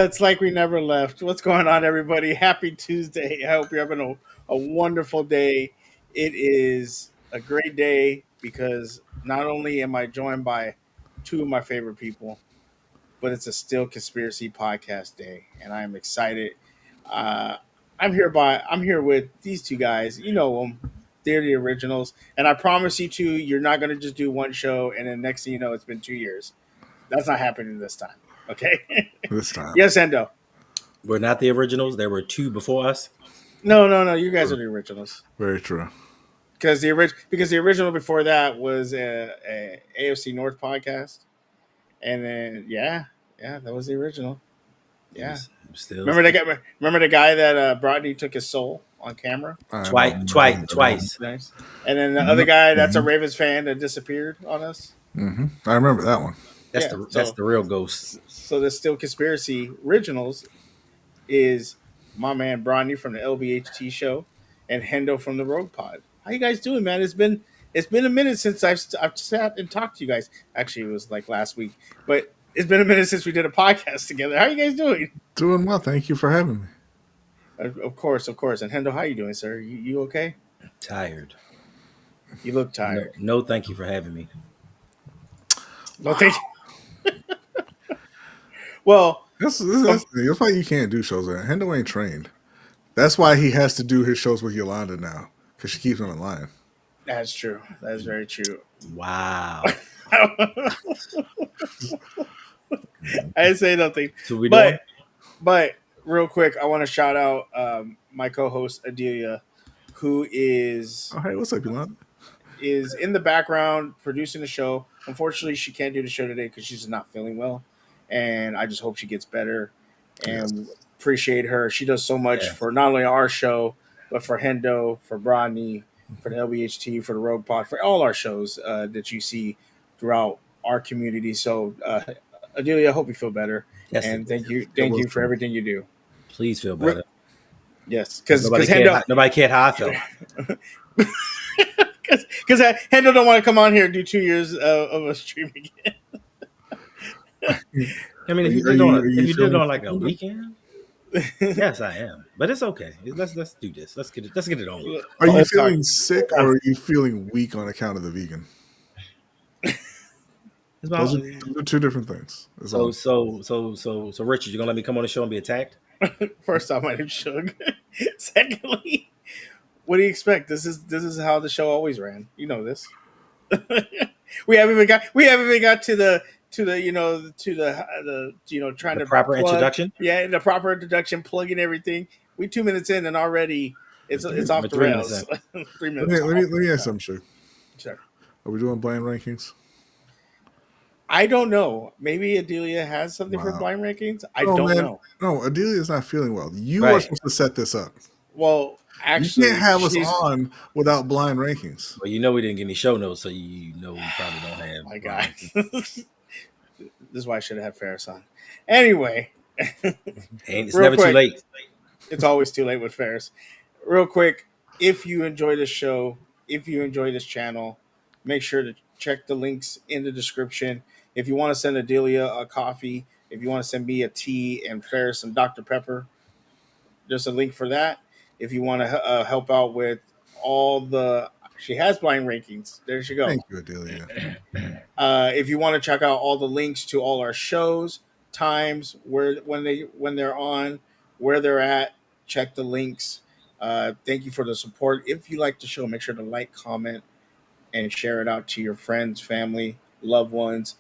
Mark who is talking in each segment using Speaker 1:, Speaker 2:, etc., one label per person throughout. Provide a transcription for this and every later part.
Speaker 1: It's like we never left. What's going on, everybody? Happy Tuesday. I hope you're having a wonderful day. It is a great day because not only am I joined by two of my favorite people, but it's a Still Conspiracy podcast day, and I'm excited. Uh, I'm here with these two guys. You know them. They're the originals. And I promise you two, you're not going to just do one show, and then next thing you know, it's been 2 years. That's not happening this time. Okay?
Speaker 2: This time.
Speaker 1: Yes, Hendo.
Speaker 3: We're not the originals. There were two before us.
Speaker 1: No. You guys are the originals.
Speaker 2: Very true.
Speaker 1: Because the original before that was a AFC North podcast, and then that was the original. Yeah,
Speaker 3: Still
Speaker 1: remember the guy that Brodny took his soul on camera
Speaker 3: twice.
Speaker 1: Nice. And then the other guy that's a Ravens fan that disappeared on us.
Speaker 2: Mm-hmm. I remember that one.
Speaker 3: That's the real ghost.
Speaker 1: So the Still Conspiracy originals is my man Brodny from the LBHT show and Hendo from the Roug Pod. How you guys doing, man? It's been a minute since I've sat and talked to you guys. Actually, it was like last week, but it's been a minute since we did a podcast together. How you guys doing?
Speaker 2: Doing well. Thank you for having me.
Speaker 1: Of course. And Hendo, how you doing, sir? You okay?
Speaker 3: Tired.
Speaker 1: You look tired.
Speaker 3: No, thank you for having me.
Speaker 1: No, thank you. Well,
Speaker 2: that's why you can't do shows there. Hendo ain't trained. That's why he has to do his shows with Yolanda now, because she keeps him in line.
Speaker 1: That's true. That's very true.
Speaker 3: Wow.
Speaker 1: I didn't say nothing.
Speaker 3: So
Speaker 1: but real quick, I want to shout out my co-host Adelia, who is
Speaker 2: hey, what's up, Yolanda?
Speaker 1: Is in the background producing the show. Unfortunately, she can't do the show today because she's not feeling well, and I just hope she gets better. And appreciate her. She does so much for not only our show, but for Hendo, for Brodny, for the LBHT, for the Roug Pod, for all our shows that you see throughout our community. So, Adelia, I hope you feel better.
Speaker 3: Yes,
Speaker 1: and thank you for everything you do.
Speaker 3: Please feel better.
Speaker 1: Yes, because
Speaker 3: nobody cared how I felt.
Speaker 1: Because Hendo don't want to come on here and do 2 years of a stream again.
Speaker 3: I mean, if you did it on like a weekend, yes, I am. But it's okay. Let's do this. Let's get it on.
Speaker 2: Are you feeling sick or are you feeling weak on account of the vegan? Those are two different things.
Speaker 3: So, Richard, you're gonna let me come on the show and be attacked?
Speaker 1: First off, my name's Suge. Secondly, what do you expect? This is how the show always ran. You know this. we haven't even got to the trying to
Speaker 3: proper introduction.
Speaker 1: Yeah, the proper introduction, plugging everything. We 2 minutes in and already it's off the rails. 3 minutes.
Speaker 2: Let me ask something, Suge.
Speaker 1: Sure.
Speaker 2: Are we doing blind rankings?
Speaker 1: I don't know. Maybe Adelia has something for blind rankings. I don't know.
Speaker 2: No, Adelia's not feeling well. You are supposed to set this up.
Speaker 1: Well, actually,
Speaker 2: you can't have us on without blind rankings.
Speaker 3: Well, we didn't get any show notes, so we probably don't have.
Speaker 1: My God. This is why I should have had Ferris on. Anyway.
Speaker 3: It's never too late.
Speaker 1: It's always too late with Ferris. Real quick, if you enjoy this show, if you enjoy this channel, make sure to check the links in the description. If you want to send Adelia a coffee, if you want to send me a tea and Ferris some Dr. Pepper, there's a link for that. If you want to help out with she has blind rankings. There she goes.
Speaker 2: Thank you, Adelia.
Speaker 1: If you want to check out all the links to all our shows, times, when they're on, where they're at, check the links. Thank you for the support. If you like the show, make sure to like, comment, and share it out to your friends, family, loved ones,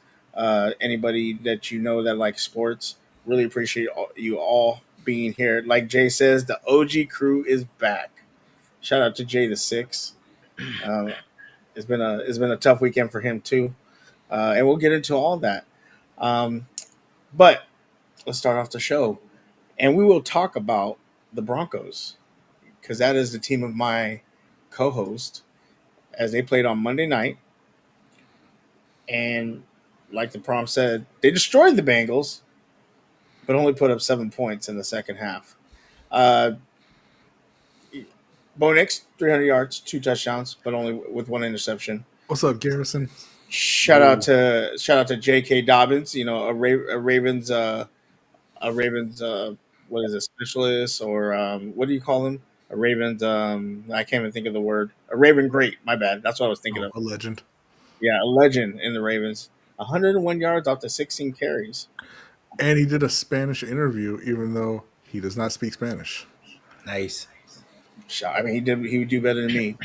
Speaker 1: anybody that you know that likes sports. Really appreciate you all being here. Like Jay says, the OG crew is back. Shout out to Jay the Six. It's been a tough weekend for him too, and we'll get into all that. But let's start off the show, and we will talk about the Broncos because that is the team of my co-host as they played on Monday night, and like the prompt said, they destroyed the Bengals, but only put up 7 points in the second half. Bo Nix, 300 yards, 2 touchdowns, but only with 1 interception.
Speaker 2: What's up, Garrison?
Speaker 1: Shout out to J.K. Dobbins. A Ravens what is it, specialist, or what do you call him? A Ravens I can't even think of the word. A Raven great. My bad. That's what I was thinking
Speaker 2: Oh,
Speaker 1: of.
Speaker 2: a legend.
Speaker 1: Yeah, a legend in the Ravens. 101 yards off the 16 carries.
Speaker 2: And he did a Spanish interview, even though he does not speak Spanish.
Speaker 3: Nice.
Speaker 1: I mean, he would do better than me.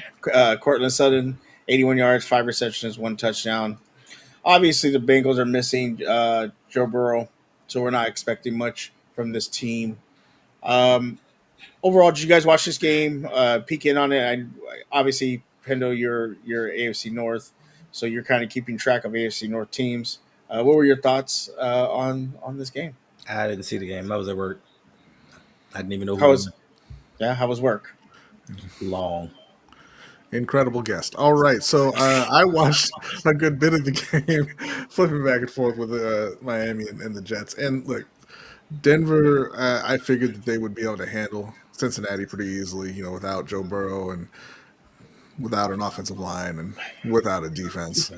Speaker 1: Cortland Sutton, 81 yards, 5 receptions, 1 touchdown. Obviously, the Bengals are missing Joe Burrow, so we're not expecting much from this team. Um, Overall, did you guys watch this game? Peek in on it. Obviously, Hendo, you're AFC North, so you're kind of keeping track of AFC North teams. What were your thoughts on this game?
Speaker 3: I didn't see the game. I was at work. I didn't even know who
Speaker 1: How
Speaker 3: won.
Speaker 1: was How was work?
Speaker 3: Long.
Speaker 2: Incredible guest. All right, so I watched a good bit of the game, flipping back and forth with Miami and the Jets. And look, Denver, I figured that they would be able to handle Cincinnati pretty easily, without Joe Burrow and without an offensive line and without a defense.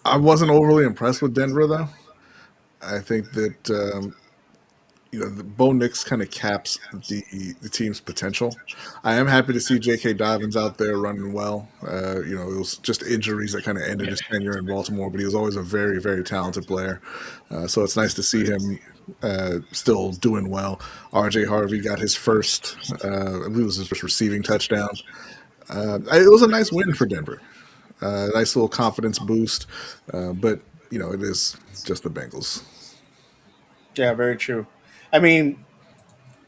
Speaker 2: I wasn't overly impressed with Denver, though. I think that the Bo Nix kind of caps the team's potential. I am happy to see J.K. Dobbins out there running well. It was just injuries that kind of ended his tenure in Baltimore, but he was always a very, very talented player. So it's nice to see him still doing well. R.J. Harvey got his first, I believe it was his first receiving touchdown. It was a nice win for Denver. Nice little confidence boost, but it is just the Bengals.
Speaker 1: Yeah, very true. I mean,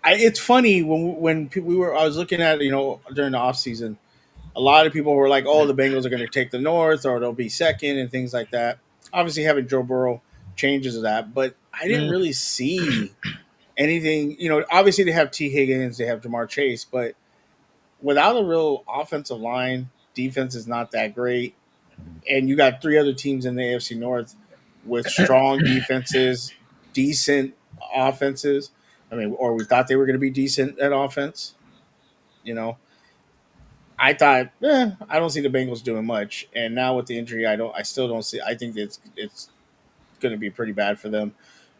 Speaker 1: it's funny when I was looking at during the off season, a lot of people were like, "Oh, the Bengals are going to take the North, or they'll be second, and things like that." Obviously, having Joe Burrow changes that, but I didn't really see anything. Obviously they have T. Higgins, they have Jamar Chase, but without a real offensive line, defense is not that great. And you got three other teams in the AFC North with strong defenses, decent offenses. I mean, or we thought they were going to be decent at offense. You know, I thought, I don't see the Bengals doing much. And now with the injury, I still don't see. I think it's going to be pretty bad for them.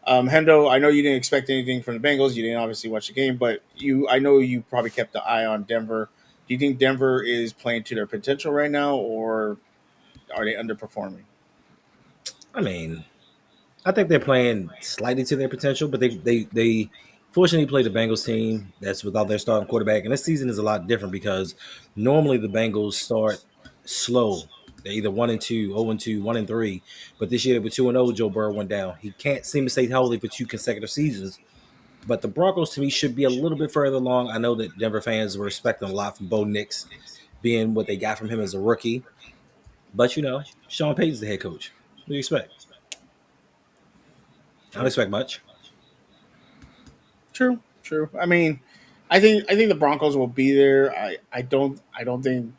Speaker 1: Hendo, I know you didn't expect anything from the Bengals. You didn't obviously watch the game, but I know you probably kept an eye on Denver. Do you think Denver is playing to their potential right now, or are they underperforming?
Speaker 3: I mean, I think they're playing slightly to their potential, but they fortunately play the Bengals team that's without their starting quarterback. And this season is a lot different because normally the Bengals start slow. They're either 1-2, 0-2, 1-3. But this year they were 2-0. Joe Burrow went down. He can't seem to stay healthy for 2 consecutive seasons. But the Broncos to me should be a little bit further along. I know that Denver fans were expecting a lot from Bo Nix, being what they got from him as a rookie. But Sean Payton's the head coach. What do you expect? I don't expect much.
Speaker 1: True. I mean, I think the Broncos will be there. I don't think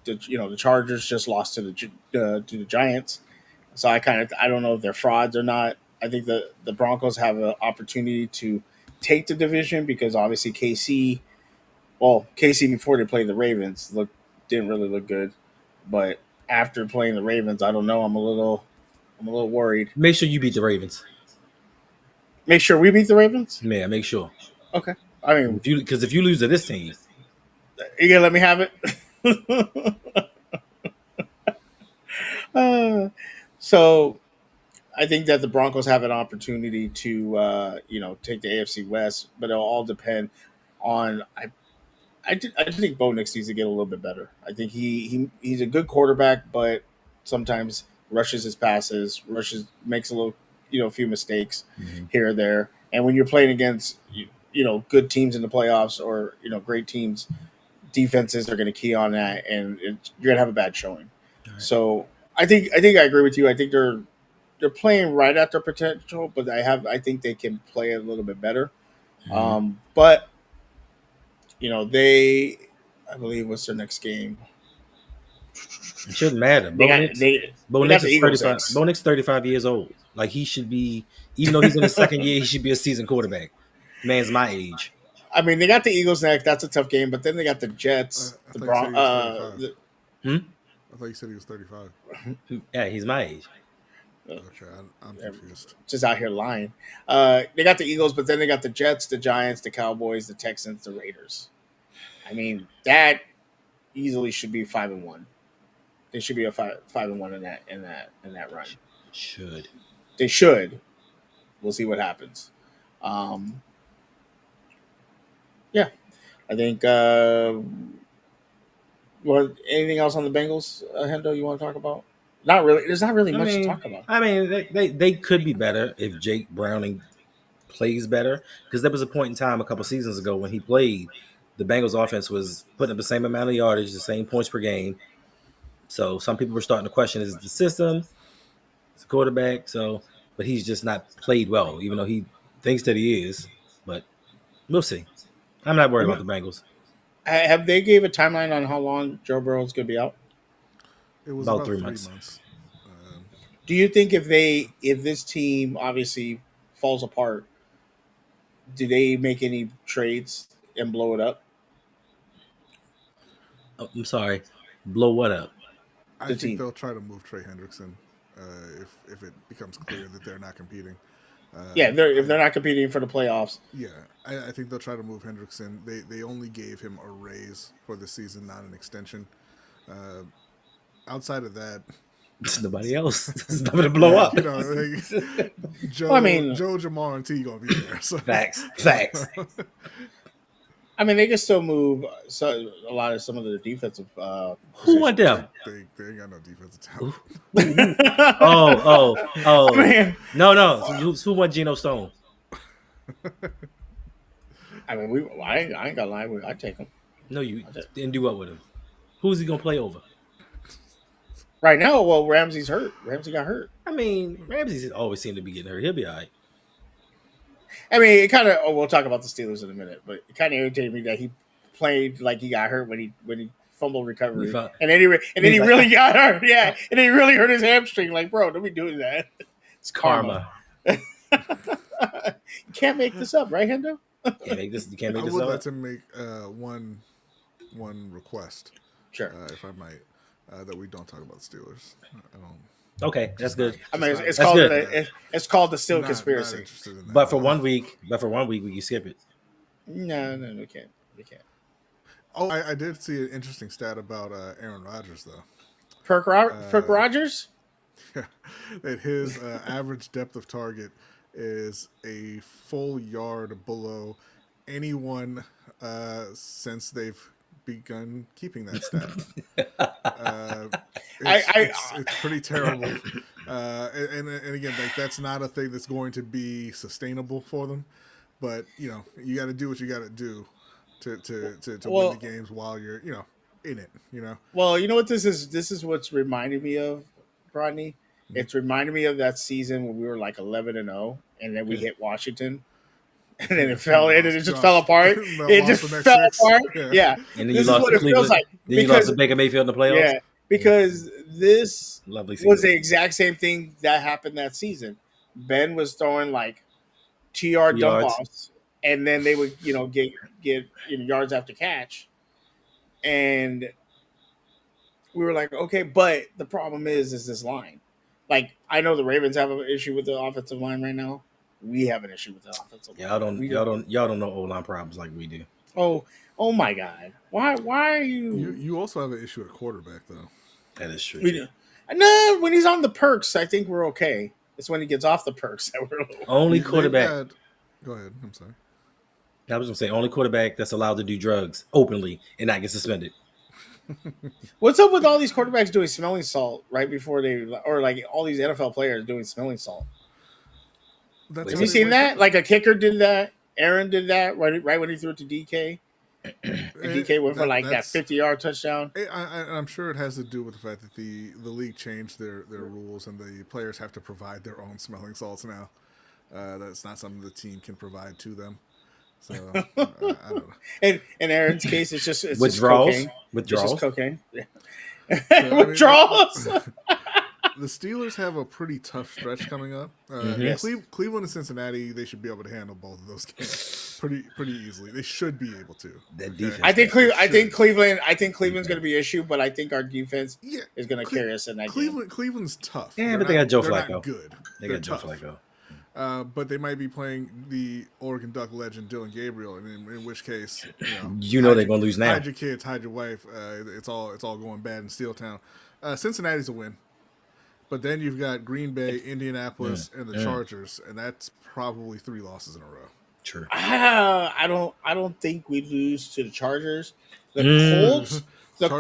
Speaker 1: the Chargers just lost to the Giants, so I don't know if they're frauds or not. I think the Broncos have an opportunity to take the division because obviously KC before they played the Ravens didn't really look good, but after playing the Ravens, I don't know. I'm a little worried.
Speaker 3: Make sure you beat the Ravens.
Speaker 1: Make sure we beat the Ravens.
Speaker 3: Yeah, make sure.
Speaker 1: Okay. I mean,
Speaker 3: Because if you lose to this team,
Speaker 1: you gonna let me have it? So I think that the Broncos have an opportunity to take the AFC West, but it'll all depend on. I think Bo Nix needs to get a little bit better. I think he's a good quarterback, but sometimes rushes his passes, makes a little a few mistakes here or there. And when you're playing against good teams in the playoffs or great teams, defenses are going to key on that, and you're going to have a bad showing. Right. So I agree with you. I think they're playing right at their potential, but I think they can play a little bit better. But I believe what's their next game?
Speaker 3: It shouldn't matter. Bo Nix is 35. Bo Nix 35 years old. Like he should be, even though he's in his second year, he should be a seasoned quarterback. Man's my age.
Speaker 1: I mean, they got the Eagles next. That's a tough game, but then they got the Jets.
Speaker 2: I
Speaker 1: The
Speaker 2: thought you said he was 35.
Speaker 3: Hmm?
Speaker 2: I thought you said he was 35.
Speaker 3: Yeah, he's my age.
Speaker 2: Okay, I'm confused.
Speaker 1: Just out here lying. They got the Eagles, but then they got the Jets, the Giants, the Cowboys, the Texans, the Raiders. I mean, that easily should be 5-1. They should be a 5-1 in that run.
Speaker 3: Should.
Speaker 1: They should. We'll see what happens. Yeah, I think. Anything else on the Bengals, Hendo? You want to talk about? Not really. There's not really much to talk about.
Speaker 3: I mean, they could be better if Jake Browning plays better, because there was a point in time a couple seasons ago when he played, the Bengals offense was putting up the same amount of yardage, the same points per game. So some people were starting to question, is it the system, it's the quarterback? But he's just not played well, even though he thinks that he is. But we'll see. I'm not worried about the Bengals.
Speaker 1: Have they gave a timeline on how long Joe Burrow's going to be out?
Speaker 2: It was
Speaker 3: About
Speaker 2: about
Speaker 3: 3
Speaker 2: 3
Speaker 3: months.
Speaker 2: months.
Speaker 1: Do you think if this team obviously falls apart, do they make any trades and blow it up?
Speaker 3: Oh, I'm sorry. Blow what up?
Speaker 2: I
Speaker 1: The
Speaker 2: think
Speaker 1: team.
Speaker 2: they'll try to move Trey Hendrickson if it becomes clear that they're not competing.
Speaker 1: If they're not competing for the playoffs.
Speaker 2: Yeah, I think they'll try to move Hendrickson. They only gave him a raise for the season, not an extension. Outside of that,
Speaker 3: There's nobody else. There's nothing to blow up.
Speaker 2: you know, like, Joe,
Speaker 1: Well, I mean-
Speaker 2: Joe, Jamar, and T gonna be there. So.
Speaker 3: Facts.
Speaker 1: I mean, they can still move some of the defensive.
Speaker 3: Who want them?
Speaker 2: They ain't got no defensive talent.
Speaker 3: Oh.
Speaker 1: Man.
Speaker 3: No. Who won Geno Stone?
Speaker 1: I mean, I ain't gonna lie. I take them
Speaker 3: No, you didn't do what with him. Who's he gonna play over?
Speaker 1: right now. Well, Ramsey's hurt. Ramsey got hurt.
Speaker 3: I mean, Ramsey always seemed to be getting hurt. He'll be all right.
Speaker 1: I mean, it kind of. Oh, we'll talk about the Steelers in a minute, but it kind of irritated me that he played like he got hurt when he fumbled recovery, and then he really got hurt. Yeah, and he really hurt his hamstring. Like, bro, don't be doing that. It's karma. You can't make this up, right, Hendo?
Speaker 3: You can't make this
Speaker 2: I would
Speaker 3: up.
Speaker 2: like to make one request,
Speaker 1: Sure.
Speaker 2: if I might, that we don't talk about the Steelers. I don't.
Speaker 3: Okay, that's good.
Speaker 1: I mean, it's
Speaker 3: That's
Speaker 1: called
Speaker 3: good.
Speaker 1: it's called the Steel
Speaker 2: Not
Speaker 1: conspiracy.
Speaker 2: interested in that.
Speaker 3: But for 1 week, we can skip it.
Speaker 1: No, we can't.
Speaker 2: Oh, I did see an interesting stat about Aaron Rodgers, though.
Speaker 1: Perk Rogers?
Speaker 2: That his average depth of target is a full yard below anyone since they've begun keeping that stat. It's pretty terrible. And again, like, that's not a thing that's going to be sustainable for them. But you got to do what you got to do to win the games while you're in it.
Speaker 1: Well, you know what this is? This is what's reminding me of, Brodny. It's reminding me of that season when we were like 11-0, and then we hit Washington, and then it fell, and then it just fell apart. It just fell apart. Yeah.
Speaker 3: And then
Speaker 1: This
Speaker 3: you
Speaker 1: is
Speaker 3: lost
Speaker 1: what
Speaker 3: to
Speaker 1: it feels
Speaker 3: Cleveland.
Speaker 1: like.
Speaker 3: Then you lost to Baker Mayfield in the playoffs.
Speaker 1: Yeah, because this
Speaker 3: Lovely
Speaker 1: was
Speaker 3: season.
Speaker 1: the exact same thing that happened that season. Ben was throwing like 2-yard dump
Speaker 3: Yards.
Speaker 1: offs, and then they would get yards after catch, and we were like, okay, but the problem is this line. Like, I know the Ravens have an issue with the offensive line right now. We have an issue with the offensive line.
Speaker 3: Y'all don't know O-line problems like we do.
Speaker 1: Oh my God! Why are you?
Speaker 2: You also have an issue at quarterback, though.
Speaker 3: That is true.
Speaker 1: No, when he's on the perks, I think we're okay. It's when he gets off the perks that we're
Speaker 3: Only
Speaker 2: They've
Speaker 3: quarterback.
Speaker 2: Go ahead. I'm sorry.
Speaker 3: I was gonna say only quarterback that's allowed to do drugs openly and not get suspended.
Speaker 1: What's up with all these quarterbacks doing smelling salt right before or like all these NFL players doing smelling salt?
Speaker 2: That's
Speaker 1: Have you seen that? Like a kicker did that. Aaron did that right when he threw it to DK. And DK went for like that 50-yard touchdown.
Speaker 2: I'm sure it has to do with the fact that the league changed their rules and the players have to provide their own smelling salts now. That's not something the team can provide to them. So I don't know.
Speaker 1: And in Aaron's case, it's just
Speaker 3: Withdrawals.
Speaker 1: cocaine.
Speaker 3: Withdrawals.
Speaker 1: It's just cocaine.
Speaker 2: So,
Speaker 1: Withdrawals.
Speaker 2: the Steelers have a pretty tough stretch coming up.
Speaker 1: Yes.
Speaker 2: Cleveland and Cincinnati, they should be able to handle both of those games pretty easily. They should be able to.
Speaker 3: That
Speaker 2: Okay?
Speaker 3: defense.
Speaker 1: I think
Speaker 2: They
Speaker 1: I think
Speaker 2: should.
Speaker 1: Cleveland. I think Cleveland's going to be an issue, but I think our defense
Speaker 2: Yeah,
Speaker 1: is going to carry us in that game.
Speaker 2: Cleveland's tough.
Speaker 3: Yeah,
Speaker 2: They're
Speaker 3: but they got Joe
Speaker 2: they're
Speaker 3: Flacco.
Speaker 2: Not good.
Speaker 3: They
Speaker 2: They're
Speaker 3: got Joe
Speaker 2: tough.
Speaker 3: Flacco.
Speaker 2: But they might be playing the Oregon Duck legend Dylan Gabriel, and in which case,
Speaker 3: They're going to lose now.
Speaker 2: Hide your kids, hide your wife. It's all going bad in Steeltown. Cincinnati's a win, but then you've got Green Bay, Indianapolis, and the Chargers, and that's probably 3 losses in a row.
Speaker 3: True.
Speaker 1: I don't think we lose to the Chargers. The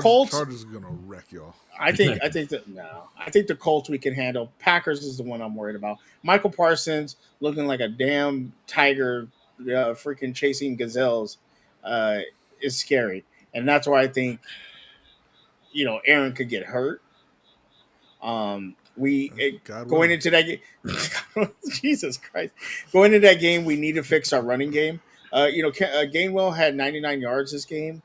Speaker 1: Colts.
Speaker 2: Chargers are gonna wreck y'all.
Speaker 1: I think the Colts we can handle. Packers is the one I'm worried about. Michael Parsons looking like a damn tiger, freaking chasing gazelles, is scary, and that's why I think Aaron could get hurt. Going into that game, Jesus Christ, going into that game, we need to fix our running game. Gainwell had 99 yards this game,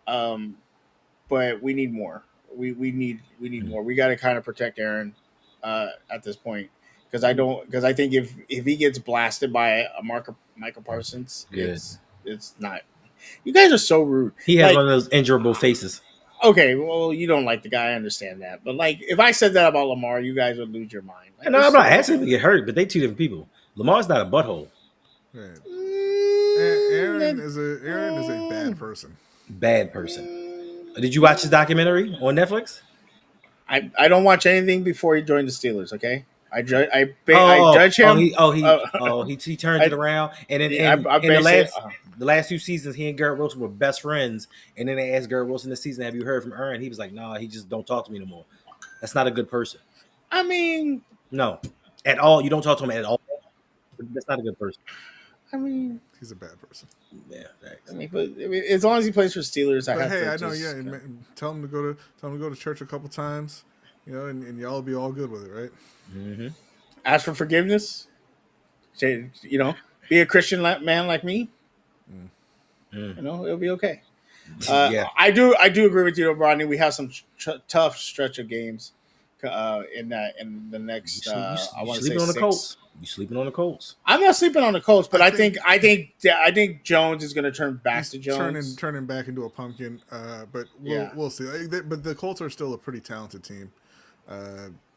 Speaker 1: but we need more. We need more. We got to kind of protect Aaron at this point because I think if he gets blasted by a Michael Parsons, it's not. You guys are so rude.
Speaker 3: He has one of those injurable faces.
Speaker 1: Okay, well, you don't like the guy. I understand that, but if I said that about Lamar, you guys would lose your mind.
Speaker 3: No, I'm not asking him to get hurt, but they 2 different people. Lamar's not a butthole.
Speaker 2: Right. Aaron is a bad person.
Speaker 3: Bad person. Did you watch his documentary on Netflix?
Speaker 1: I don't watch anything before he joined the Steelers. Okay, I judge him.
Speaker 3: He turned it around, and then in the last 2 seasons, he and Garrett Wilson were best friends. And then they asked Garrett Wilson this season, "Have you heard from Aaron?" He was like, "Nah, he just don't talk to me no more." That's not a good person.
Speaker 1: I mean,
Speaker 3: no, at all. You don't talk to him at all. That's not a good person.
Speaker 1: I mean,
Speaker 2: he's a bad person.
Speaker 3: Yeah, thanks.
Speaker 1: But as long as he plays for Steelers,
Speaker 2: I know. Yeah, tell him to go to church a couple times, and y'all will be all good with it, right?
Speaker 3: Mm-hmm.
Speaker 1: Ask for forgiveness. Be a Christian man like me. It'll be okay. I do agree with you, Brodny. We have some tough stretch of games in the next. I want to say
Speaker 3: on
Speaker 1: 6.
Speaker 3: The Colts. You sleeping on the Colts?
Speaker 1: I'm not sleeping on the Colts, but I think Jones is going to turn back to Jones,
Speaker 2: turning back into a pumpkin. But we'll see. But the Colts are still a pretty talented team.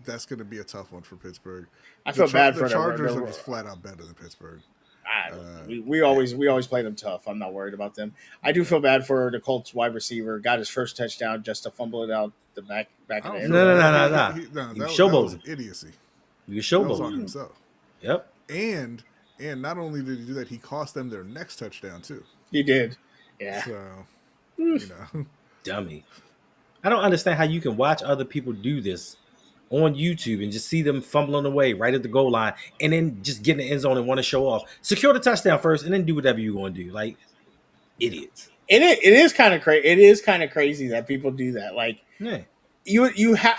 Speaker 2: That's going to be a tough one for Pittsburgh.
Speaker 1: I feel bad for
Speaker 2: the Chargers. Are just flat out better than Pittsburgh.
Speaker 1: We always play them tough. I'm not worried about them. I do feel bad for the Colts wide receiver. Got his first touchdown just to fumble it out the back of the end.
Speaker 3: No.
Speaker 2: That was idiocy.
Speaker 3: You showboating
Speaker 2: on himself.
Speaker 3: Yep.
Speaker 2: And not only did he do that, he cost them their next touchdown too.
Speaker 1: He did. Yeah.
Speaker 2: So
Speaker 3: dummy. I don't understand how you can watch other people do this on YouTube and just see them fumbling away right at the goal line and then just get in the end zone and want to show off. Secure the touchdown first and then do whatever you want to do. Like idiots.
Speaker 1: It is kind of crazy. It is kind of crazy that people do that. You have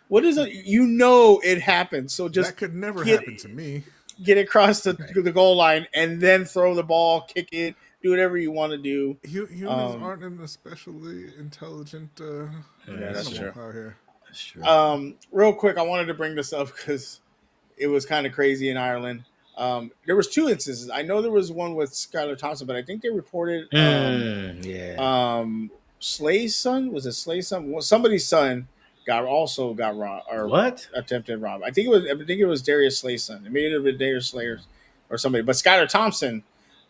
Speaker 1: what is it? It happens. So just
Speaker 2: that could never happen to me.
Speaker 1: Get across the goal line and then throw the ball, kick it, do whatever you want to do.
Speaker 2: Humans aren't an especially intelligent
Speaker 1: that's true.
Speaker 2: Out here.
Speaker 3: That's true.
Speaker 1: Real quick, I wanted to bring this up because it was kind of crazy in Ireland. There was 2 instances. I know there was one with Skylar Thompson, but I think they reported Slay's son. Was it Slay's son? Well, somebody's son got robbed or
Speaker 3: what?
Speaker 1: Attempted rob. I think it was Darius Slay's son. It may have been Darius Slayer or somebody. But Skylar Thompson,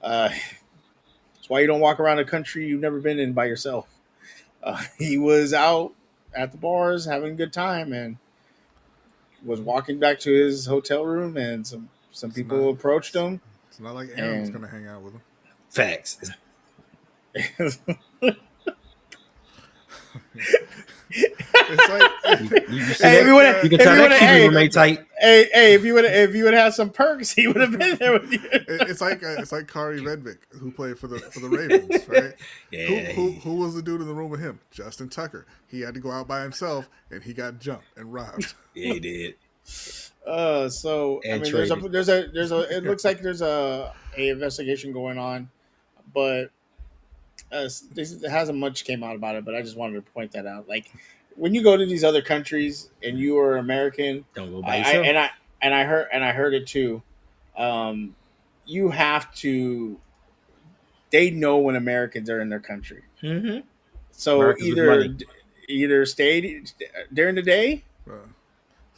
Speaker 1: that's why you don't walk around a country you've never been in by yourself. He was out at the bars having a good time and was walking back to his hotel room, and some people approached him.
Speaker 2: It's not like Aaron's going to hang out with him.
Speaker 3: Facts.
Speaker 2: It's like
Speaker 3: you can tell that TV remain tight.
Speaker 1: If you would have had some perks, he would have been there with you.
Speaker 2: It's like Kari Redvick, who played for the Ravens, right?
Speaker 3: Yeah.
Speaker 2: Who was the dude in the room with him? Justin Tucker. He had to go out by himself, and he got jumped and robbed.
Speaker 3: Yeah, he did.
Speaker 1: So I mean, there's a it looks like there's a investigation going on, but it hasn't much came out about it. But I just wanted to point that out. Like, when you go to these other countries and you are American,
Speaker 3: Don't go by
Speaker 1: I
Speaker 3: yourself.
Speaker 1: and I heard it too. Um, you have to. They know when Americans are in their country,
Speaker 3: Mm-hmm.
Speaker 1: so
Speaker 3: Americans with money.
Speaker 1: either stay during the day,
Speaker 2: Uh,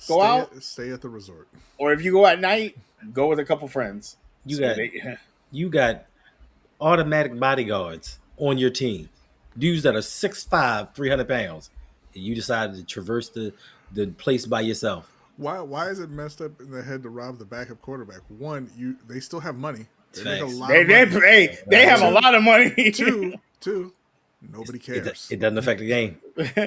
Speaker 1: go out,
Speaker 2: stay at the resort.
Speaker 1: or if you go at night, go with a couple friends.
Speaker 3: You
Speaker 1: So
Speaker 3: got
Speaker 1: they,
Speaker 3: you got automatic bodyguards on your team. Dudes that are 6'5", 300 pounds. And you decided to traverse the place by yourself.
Speaker 2: Why is it messed up in the head to rob the backup quarterback? One, they still have money.
Speaker 3: It's
Speaker 2: They make a
Speaker 3: facts.
Speaker 2: lot of money.
Speaker 1: they have a
Speaker 2: Two,
Speaker 1: lot of money.
Speaker 2: two, nobody cares.
Speaker 3: It doesn't affect the game.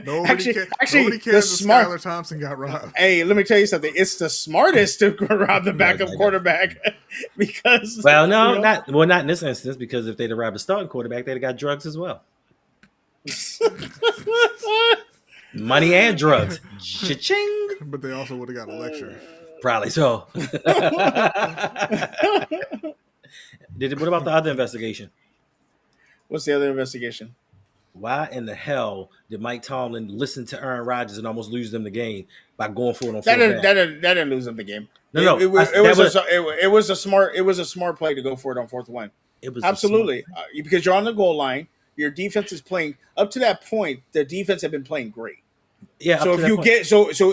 Speaker 2: Nobody cares.
Speaker 1: Actually,
Speaker 2: Nobody
Speaker 1: the
Speaker 2: cares that
Speaker 1: smart.
Speaker 2: Skylar Thompson got robbed.
Speaker 1: Hey, let me tell you something. It's the smartest to rob the backup
Speaker 3: I know.
Speaker 1: quarterback because
Speaker 3: Well, no,
Speaker 1: you know,
Speaker 3: not in this instance, because if they'd have robbed a starting quarterback, they'd have got drugs as well. Money and drugs. Cha-ching.
Speaker 2: But they also would have got a lecture.
Speaker 3: Probably so. What about the other investigation?
Speaker 1: What's the other investigation?
Speaker 3: Why in the hell did Mike Tomlin listen to Aaron Rodgers and almost lose them the game by going for it on fourth down?
Speaker 1: That didn't lose them the game.
Speaker 3: No,
Speaker 1: it was a smart play to go for it on 4th and 1.
Speaker 3: It was
Speaker 1: Absolutely, because you're on the goal line. Your defense is playing up to that point. The defense had been playing great.
Speaker 3: Yeah.
Speaker 1: So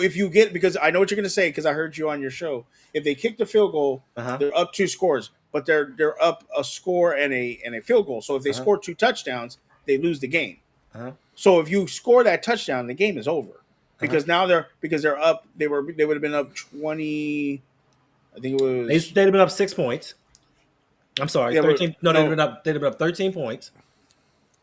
Speaker 1: if you get because I know what you're going to say because I heard you on your show. If they kick the field goal, they're up 2 scores, but they're up a score and a field goal. So if they score 2 touchdowns, they lose the game. So if you score that touchdown, the game is over because now they're up. They would have been up 20. I think it was
Speaker 3: they'd have been up 6 points. I'm sorry, 13. No, they'd have been up 13 points.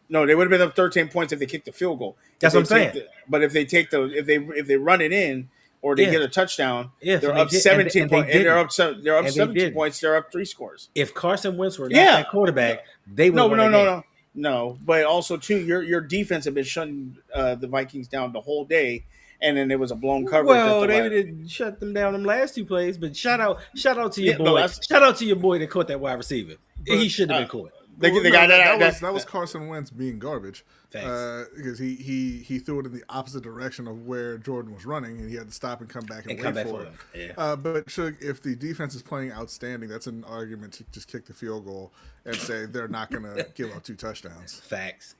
Speaker 1: No, they would have been up 13 points if they kicked the field goal.
Speaker 3: That's what I'm saying.
Speaker 1: But if they take if they run it in or they get a touchdown, they're up 17 points. And they're up 17 points. They're up 3 scores.
Speaker 3: If Carson Wentz were not that quarterback, they would
Speaker 1: No. But also too, your defense had been shutting the Vikings down the whole day, and then there was a blown coverage.
Speaker 3: Well, they didn't shut them down them last 2 plays, but shout out to your boy. Shout out to your boy that caught that wide receiver. He should have been caught.
Speaker 2: That was Carson Wentz being garbage because he threw it in the opposite direction of where Jordan was running, and he had to stop and come back and wait for it. Yeah. But Suge, if the defense is playing outstanding, that's an argument to just kick the field goal and say they're not going to give up 2 touchdowns.
Speaker 3: Facts.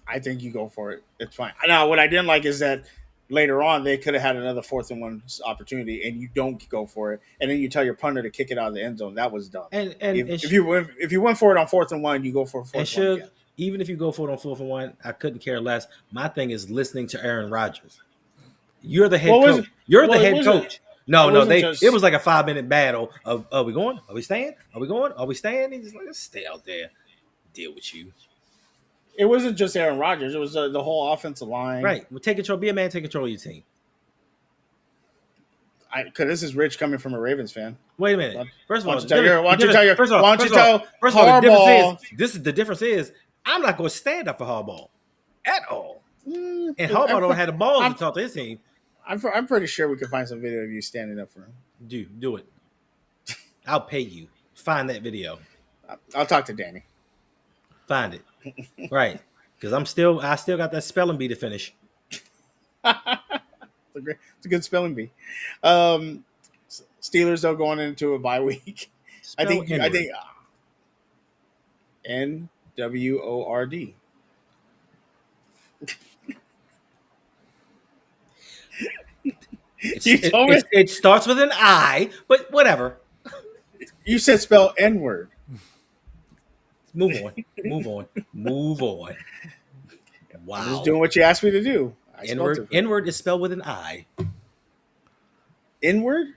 Speaker 1: I think you go for it. It's fine. Now, what I didn't like is that later on they could have had another 4th and 1 opportunity, and you don't go for it, and then you tell your punter to kick it out of the end zone. That was dumb.
Speaker 3: And
Speaker 1: if you went for it on 4th and 1, you go for 4th and 1 again.
Speaker 3: Even if you go for it on 4th and 1, I couldn't care less. My thing is listening to Aaron Rodgers. You're the head coach. You're the head coach. It was like a 5-minute battle of are we going? Are we staying? Are we going? Are we staying? He's just like, let's stay out there. Deal with you.
Speaker 1: It wasn't just Aaron Rodgers. It was the whole offensive line.
Speaker 3: Right. Well, take control. Be a man. Take control of your team.
Speaker 1: Because this is Rich coming from a Ravens fan.
Speaker 3: Wait a minute. First of all, the difference is I'm not going to stand up for Harbaugh at all. And Harbaugh don't have the balls to talk to his team.
Speaker 1: I'm pretty sure we could find some video of you standing up for him.
Speaker 3: Do it. I'll pay you. Find that video.
Speaker 1: I'll talk to Danny.
Speaker 3: Find it. Right. Because I still got that spelling bee to finish.
Speaker 1: It's a good spelling bee. Steelers though going into a bye week. I think NWORD.
Speaker 3: It starts with an I, but whatever.
Speaker 1: You said spell N-word.
Speaker 3: Move on. Wow.
Speaker 1: I'm just doing what you asked me to do.
Speaker 3: N-word is spelled with an I.
Speaker 1: N-word?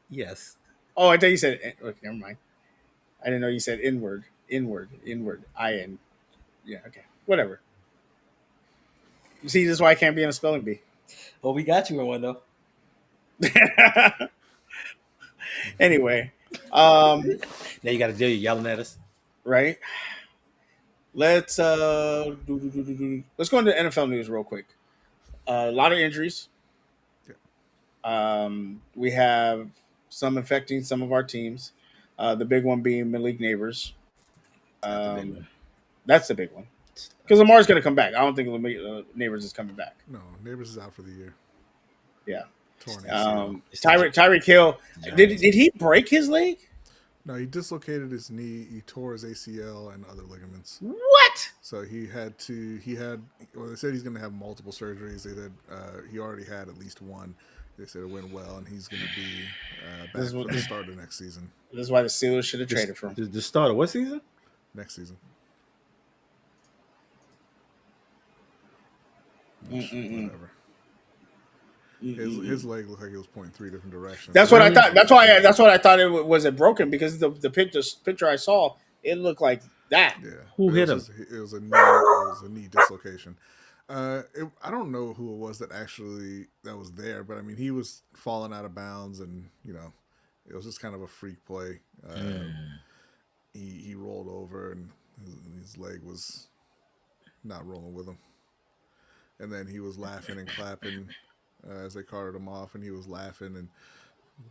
Speaker 3: Yes.
Speaker 1: Oh, I thought you said. Okay, never mind. I didn't know you said inward. I-N. Yeah. Okay. Whatever. You see, this is why I can't be in a spelling bee.
Speaker 3: Well, we got you in one though.
Speaker 1: Anyway,
Speaker 3: now you got to deal. You yelling at us,
Speaker 1: right? Let's go into NFL news real quick. A lot of injuries. We have some affecting some of our teams. The big one being Malik Nabers. That's the big one. Because Lamar's going to come back. I don't think Nabers is coming back.
Speaker 2: No, Neighbors is out for the year.
Speaker 1: Yeah.
Speaker 2: Torn ACL.
Speaker 1: Tyreek Hill. Did he break his leg?
Speaker 2: No, he dislocated his knee. He tore his ACL and other ligaments.
Speaker 1: What?
Speaker 2: So he had. Well, they said he's going to have multiple surgeries. They said he already had at least one. They said it went well, and he's going to be back for the start of next season.
Speaker 1: This is why the Steelers should have traded for him.
Speaker 3: The start of what season?
Speaker 2: Next season. Whatever. His leg looked like it was pointing 3 different directions.
Speaker 1: That's what I thought. That's what I thought it was. It broken because the picture I saw, it looked like that.
Speaker 2: Yeah.
Speaker 3: Who hit him?
Speaker 2: It was a knee dislocation. I don't know who it was that was there, but I mean, he was falling out of bounds, and it was just kind of a freak play. He rolled over, and his leg was not rolling with him. And then he was laughing and clapping as they carted him off, and he was laughing and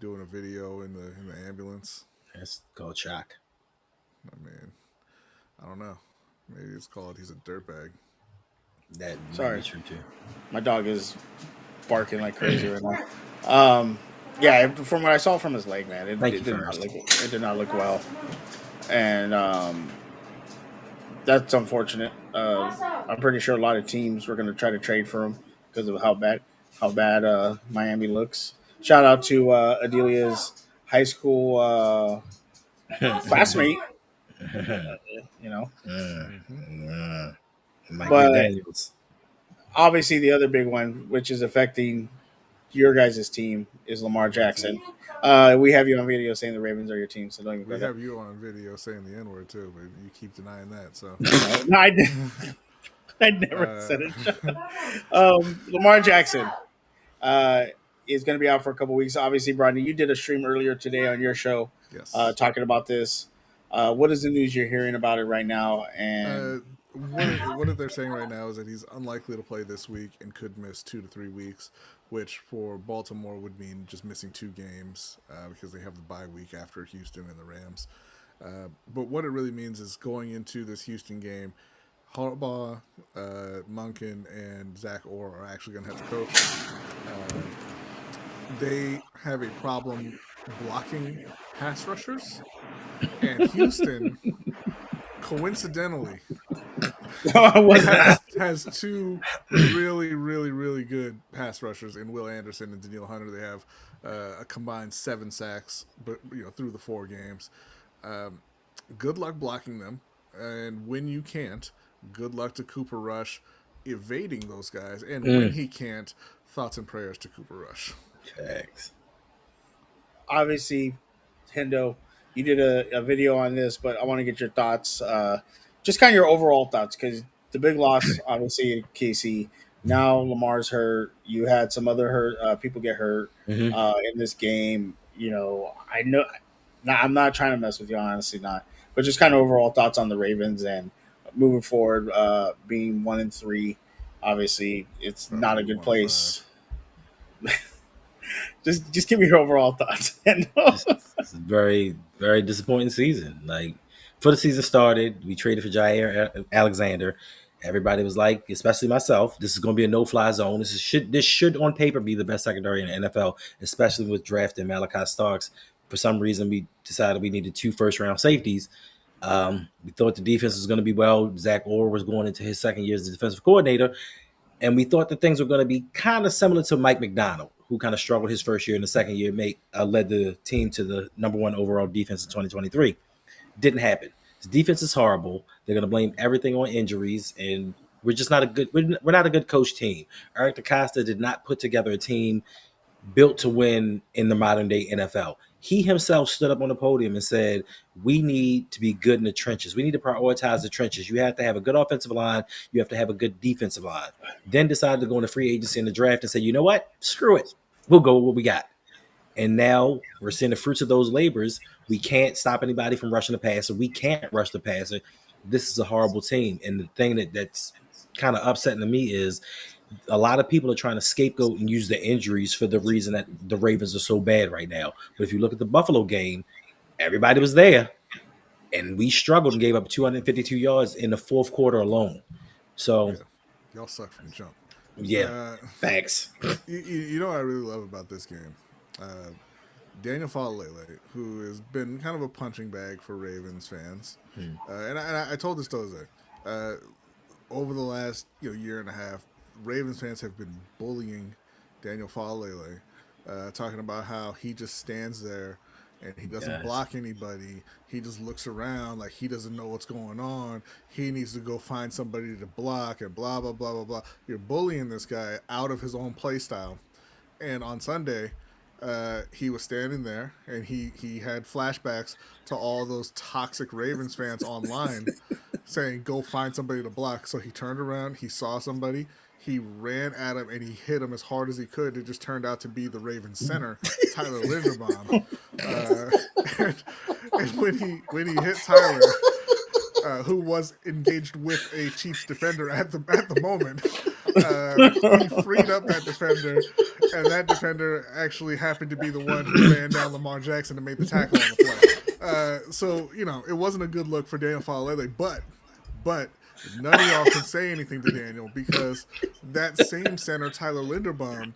Speaker 2: doing a video in the ambulance.
Speaker 3: That's called shock.
Speaker 2: I mean, I don't know. Maybe it's called he's a dirtbag.
Speaker 3: That
Speaker 1: Sorry,
Speaker 3: true too.
Speaker 1: My dog is barking like crazy right now. Yeah, from what I saw from his leg, man, it did not look well, and that's unfortunate. I'm pretty sure a lot of teams were going to try to trade for him because of how bad Miami looks. Shout out to Adelia's high school classmate. But
Speaker 3: Daniels.
Speaker 1: Obviously, the other big one, which is affecting your guys' team, is Lamar Jackson. We have you on video saying the Ravens are your team, so don't even.
Speaker 2: We have you on video saying the N-word too, but you keep denying that. So
Speaker 1: no, I didn't. I never said it. Lamar Jackson is going to be out for a couple weeks. Obviously, Brodny, you did a stream earlier today on your show,
Speaker 2: yes,
Speaker 1: talking about this. What is the news you're hearing about it right now? And
Speaker 2: what they're saying right now is that he's unlikely to play this week and could miss 2 to 3 weeks, which for Baltimore would mean just missing 2 games because they have the bye week after Houston and the Rams. But what it really means is going into this Houston game, Harbaugh, Monken, and Zach Orr are actually going to have to coach. They have a problem blocking pass rushers, and Houston, coincidentally, has 2 really, really, really good pass rushers in Will Anderson and Daniil Hunter. They have a combined 7 sacks, but through the 4 games. Good luck blocking them, and when you can't, good luck to Cooper Rush evading those guys. And when he can't, thoughts and prayers to Cooper Rush.
Speaker 3: Thanks.
Speaker 1: Obviously, Hendo, you did a video on this, but I want to get your thoughts, just kind of your overall thoughts, because the big loss, obviously, KC. Now Lamar's hurt. You had some other people get hurt in this game. I know. I'm not trying to mess with you, honestly, not. But just kind of overall thoughts on the Ravens and moving forward, being 1-3. Obviously, it's not a good place. just give me your overall thoughts.
Speaker 3: It's a very, very disappointing season. Like, before the season started, we traded for Jair Alexander. Everybody was like, especially myself, this is going to be a no-fly zone. This should on paper be the best secondary in the NFL, especially with drafting Malachi Starks. For some reason, we decided we needed 2 first-round safeties. We thought the defense was going to be well. Zach Orr was going into his second year as the defensive coordinator. And we thought that things were going to be kind of similar to Mike McDonald, who kind of struggled his first year, and the second year led the team to the number 1 overall defense in 2023. Didn't happen. His defense is horrible. They're going to blame everything on injuries, and we're just not we're not a good coach team. Eric DeCosta did not put together a team built to win in the modern day NFL. He himself stood up on the podium and said, we need to be good in the trenches. We need to prioritize the trenches. You have to have a good offensive line. You have to have a good defensive line. Then decided to go into free agency in the draft and say, you know what? Screw it. We'll go with what we got. And now we're seeing the fruits of those labors. We can't stop anybody from rushing the passer. We can't rush the passer. This is a horrible team. And the thing that's kind of upsetting to me is a lot of people are trying to scapegoat and use the injuries for the reason that the Ravens are so bad right now. But if you look at the Buffalo game, everybody was there, and we struggled and gave up 252 yards in the fourth quarter alone. So
Speaker 2: Yeah, y'all suck from jump.
Speaker 3: yeah,
Speaker 2: Uh,
Speaker 3: facts.
Speaker 2: you know what I really love about this game? Uh, Daniel Falele, who has been kind of a punching bag for Ravens fans, and I told this to Jose. Uh, over the last year and a half, Ravens fans have been bullying Daniel Falele, talking about how he just stands there and he doesn't
Speaker 3: Yes.
Speaker 2: block anybody. He just looks around like he doesn't know what's going on. He needs to go find somebody to block and blah blah blah blah blah. You're bullying this guy out of his own play style. And on Sunday, he was standing there and he had flashbacks to all those toxic Ravens fans online saying, "Go find somebody to block." So he turned around, he saw somebody, he ran at him, and he hit him as hard as he could. It just turned out to be the Ravens center, Tyler Linderbaum. Uh, and, and when he hit Tyler, who was engaged with a Chiefs defender at the moment, he freed up that defender, and that defender actually happened to be the one who ran down Lamar Jackson and made the tackle on the play. So it wasn't a good look for Daniel Falele, but none of y'all can say anything to Daniel because that same center, Tyler Linderbaum,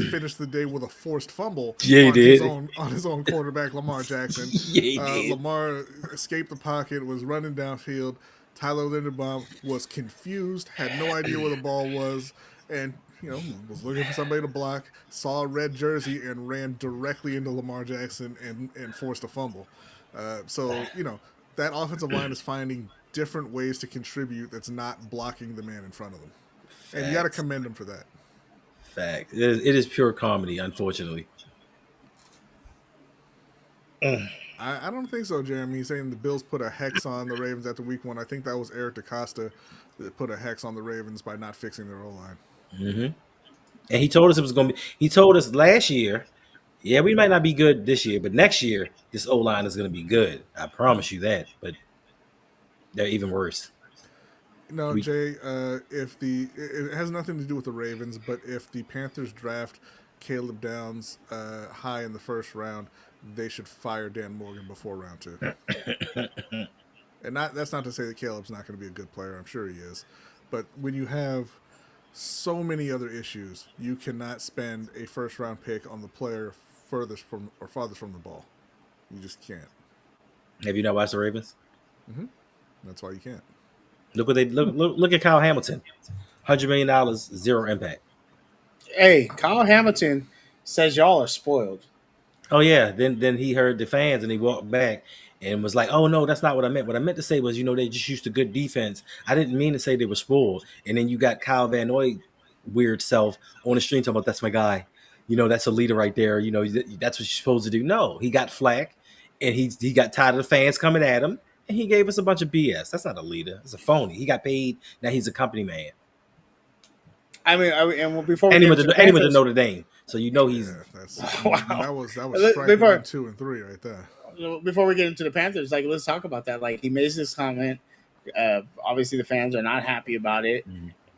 Speaker 2: finished the day with a forced fumble
Speaker 3: Yeah, he
Speaker 2: on his
Speaker 3: did.
Speaker 2: own quarterback, Lamar Jackson.
Speaker 3: Yeah, he did.
Speaker 2: Lamar escaped the pocket, was running downfield. Tyler Linderbaum was confused, had no idea where the ball was, and was looking for somebody to block. Saw a red jersey and ran directly into Lamar Jackson and forced a fumble. So that offensive line is finding different ways to contribute that's not blocking the man in front of them, and you got to
Speaker 3: Facts.
Speaker 2: commend them for that.
Speaker 3: Fact. It is pure comedy, unfortunately.
Speaker 2: I don't think so, Jeremy. He's saying the Bills put a hex on the Ravens after week one. I think that was Eric DaCosta that put a hex on the Ravens by not fixing their O-line.
Speaker 3: And he told us it was going to be. He told us last year, yeah, we might not be good this year, but next year this O line is going to be good. I promise you that. But they're even worse.
Speaker 2: No,
Speaker 3: We
Speaker 2: Jay. If it has nothing to do with the Ravens, but if the Panthers draft Caleb Downs high in the first round, they should fire Dan Morgan before round two. And that's not to say that Caleb's not going to be a good player. I'm sure he is, but when you have so many other issues, you cannot spend a first round pick on the player farthest from the ball. You just can't.
Speaker 3: have you not watched the Ravens?
Speaker 2: That's why you can't.
Speaker 3: Look what they look at Kyle Hamilton, $100 million, zero impact.
Speaker 1: Hey, Kyle Hamilton says y'all are spoiled.
Speaker 3: Oh yeah, then he heard the fans and he walked back and was like, "Oh no, that's not what I meant. What I meant to say was, they just used to good defense. I didn't mean to say they were spoiled." And then you got Kyle Van Noy weird self on the stream talking about that's my guy. That's a leader right there. That's what you're supposed to do. No, he got flack, and he got tired of the fans coming at him, and he gave us a bunch of BS. That's not a leader. It's a phony. He got paid. Now he's a company man.
Speaker 1: And before we
Speaker 3: And he
Speaker 1: get
Speaker 3: went
Speaker 1: into the
Speaker 3: to
Speaker 1: Panthers,
Speaker 3: Notre Dame, so he's
Speaker 2: Yeah, that's
Speaker 1: wow.
Speaker 2: that was strike
Speaker 1: Before,
Speaker 2: 1, 2, and 3 right there.
Speaker 1: before we get into the Panthers, let's talk about that. Like he makes this comment. Obviously, the fans are not happy about it.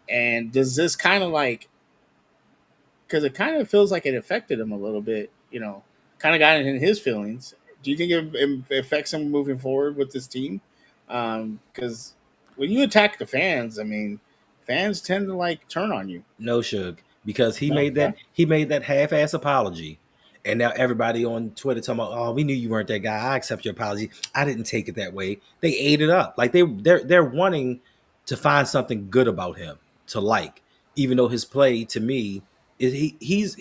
Speaker 1: And does this kind of because it kind of feels like it affected him a little bit, kind of got in his feelings. Do you think it affects him moving forward with this team? Because when you attack the fans, fans tend to turn on you.
Speaker 3: No, Suge, because he
Speaker 1: No,
Speaker 3: made that half-ass apology, and now everybody on Twitter talking about, "Oh, we knew you weren't that guy. I accept your apology. I didn't take it that way." They ate it up. Like they're wanting to find something good about him to like, even though his play to me is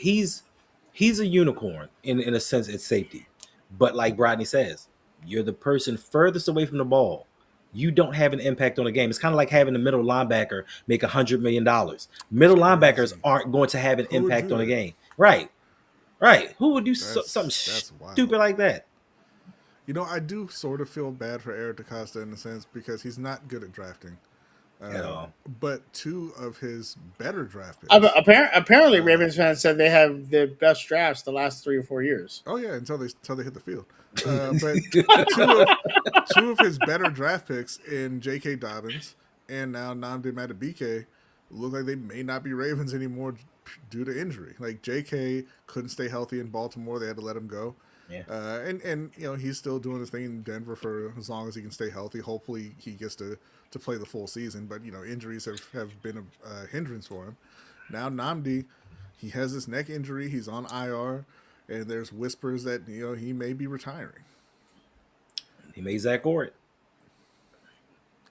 Speaker 3: he's a unicorn in a sense at safety, but like Brodny says, you're the person furthest away from the ball. You don't have an impact on the game. It's kind of like having a middle linebacker make $100 million. Middle linebackers
Speaker 2: Crazy.
Speaker 3: aren't going to have an
Speaker 2: Who would
Speaker 3: impact
Speaker 2: do
Speaker 3: on the
Speaker 2: that?
Speaker 3: game. Right. Who would do something
Speaker 2: That's wild.
Speaker 3: stupid like that?
Speaker 2: I do sort of feel bad for Eric DaCosta in a sense because he's not good at drafting.
Speaker 3: At all.
Speaker 2: But two of his better draft picks.
Speaker 1: Apparently, Ravens fans said they have the best drafts the last 3 or 4 years.
Speaker 2: Oh yeah, until they hit the field. But two of his better draft picks in J.K. Dobbins and now Nnamdi Madubuike look like they may not be Ravens anymore due to injury. Like J.K. couldn't stay healthy in Baltimore; they had to let him go.
Speaker 3: Yeah.
Speaker 2: And he's still doing his thing in Denver for as long as he can stay healthy. Hopefully he gets to play the full season. But injuries have been a hindrance for him. Now Namdi, he has this neck injury. He's on IR, and there's whispers that he may be retiring.
Speaker 3: He made Zach Gord.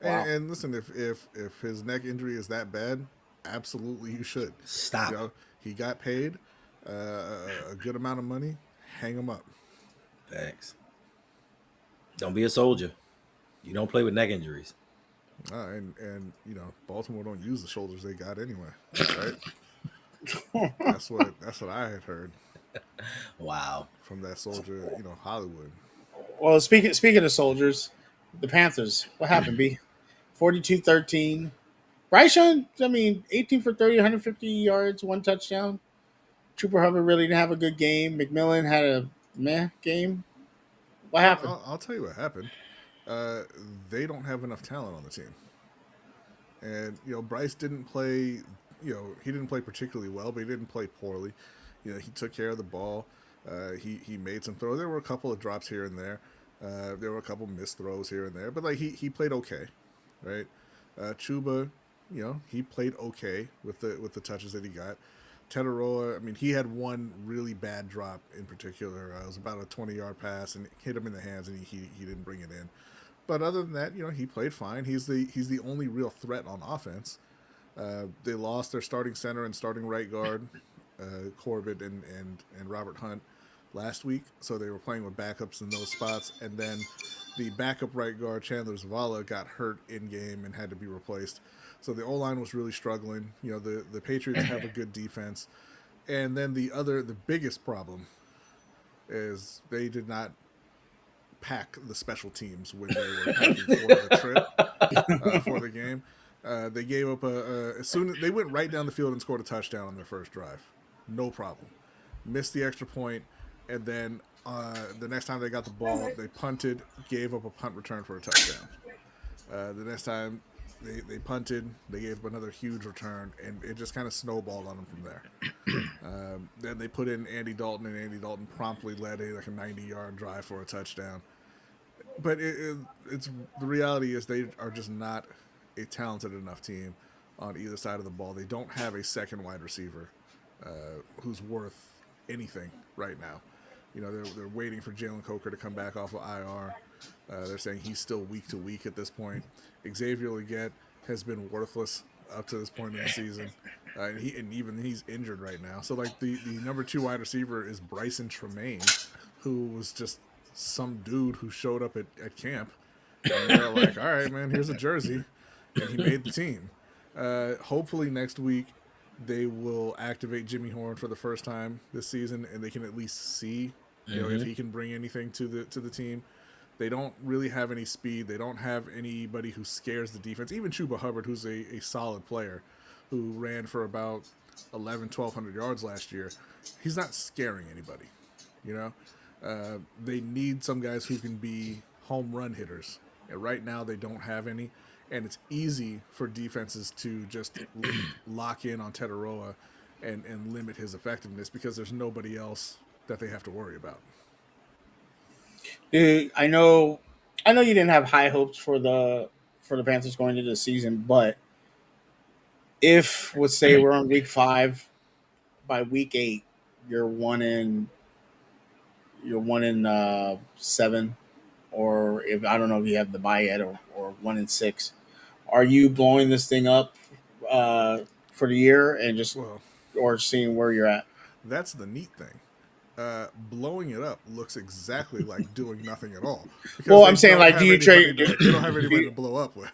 Speaker 1: Wow.
Speaker 2: And listen, if his neck injury is that bad, absolutely you should.
Speaker 3: Stop.
Speaker 2: He got paid a good amount of money. Hang him up.
Speaker 3: Thanks. Don't be a soldier. You don't play with neck injuries.
Speaker 2: And Baltimore don't use the shoulders they got anyway, right? That's what I had heard.
Speaker 3: Wow.
Speaker 2: From that soldier, Hollywood.
Speaker 1: Well, speaking of soldiers, the Panthers. What happened, B? 42-13. Bryce Young, 18 for 30, 150 yards, 1 touchdown. Trooper Hubbard really didn't have a good game. McMillan had a meh game. What happened?
Speaker 2: I'll tell you what happened. They don't have enough talent on the team. And, Bryce didn't play, he didn't play particularly well, but he didn't play poorly. He took care of the ball. He made some throws. There were a couple of drops here and there. There were a couple missed throws here and there. But, he played okay, right? Chuba, he played okay with the touches that he got. Tetaroa, he had one really bad drop in particular. It was about a 20-yard pass and it hit him in the hands, and he didn't bring it in. But other than that, he played fine. He's the only real threat on offense. They lost their starting center and starting right guard, Corbett and Robert Hunt, last week. So they were playing with backups in those spots. And then the backup right guard, Chandler Zavala, got hurt in game and had to be replaced. So the O-line was really struggling. The Patriots have a good defense. And then the biggest problem is they did not pack the special teams when they were packing for the trip for the game. They gave up as soon as they went right down the field and scored a touchdown on their first drive. No problem. Missed the extra point, and then the next time they got the ball, they punted, gave up a punt return for a touchdown. The next time they punted, they gave up another huge return, and it just kind of snowballed on them from there. Then they put in Andy Dalton, and Andy Dalton promptly led a 90-yard drive for a touchdown. But it's the reality is they are just not a talented enough team on either side of the ball. They don't have a second wide receiver who's worth anything right now. They're waiting for Jalen Coker to come back off of IR. They're saying he's still week to week at this point. Xavier Legette has been worthless up to this point in the season, and even he's injured right now. So the number 2 wide receiver is Bryson Tremaine, who was just some dude who showed up at camp, and they're like, all right, man, here's a jersey, and he made the team. Hopefully next week they will activate Jimmy Horn for the first time this season, and they can at least see if he can bring anything to the team. They don't really have any speed. They don't have anybody who scares the defense. Even Chuba Hubbard, who's a solid player, who ran for about 1,200 yards last year, he's not scaring anybody. They need some guys who can be home run hitters. And right now they don't have any. And it's easy for defenses to just lock in on Tetaroa and limit his effectiveness because there's nobody else that they have to worry about.
Speaker 1: Dude, I know you didn't have high hopes for the Panthers going into the season, but if let's say we're on week 5, by week 8, you're 1-7, or if I don't know if you have the bye yet, or 1-6. Are you blowing this thing up for the year and just or seeing where you're at?
Speaker 2: That's the neat thing. Blowing it up looks exactly like doing nothing at all.
Speaker 1: Well, I'm saying, do you trade?
Speaker 2: They don't have anybody to blow up with,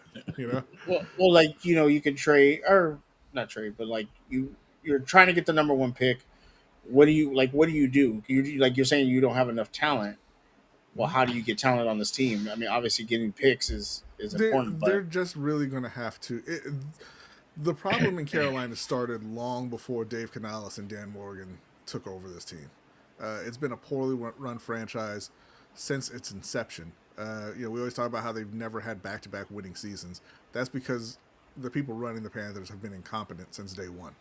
Speaker 1: Well, you can trade or not trade, but you're trying to get the number 1 pick. What do you What do you do? You're saying you don't have enough talent. Well, how do you get talent on this team? Obviously, getting picks is important. But
Speaker 2: they're just really going to have to. The problem in Carolina started long before Dave Canales and Dan Morgan took over this team. It's been a poorly run franchise since its inception. We always talk about how they've never had back-to-back winning seasons. That's because the people running the Panthers have been incompetent since day one,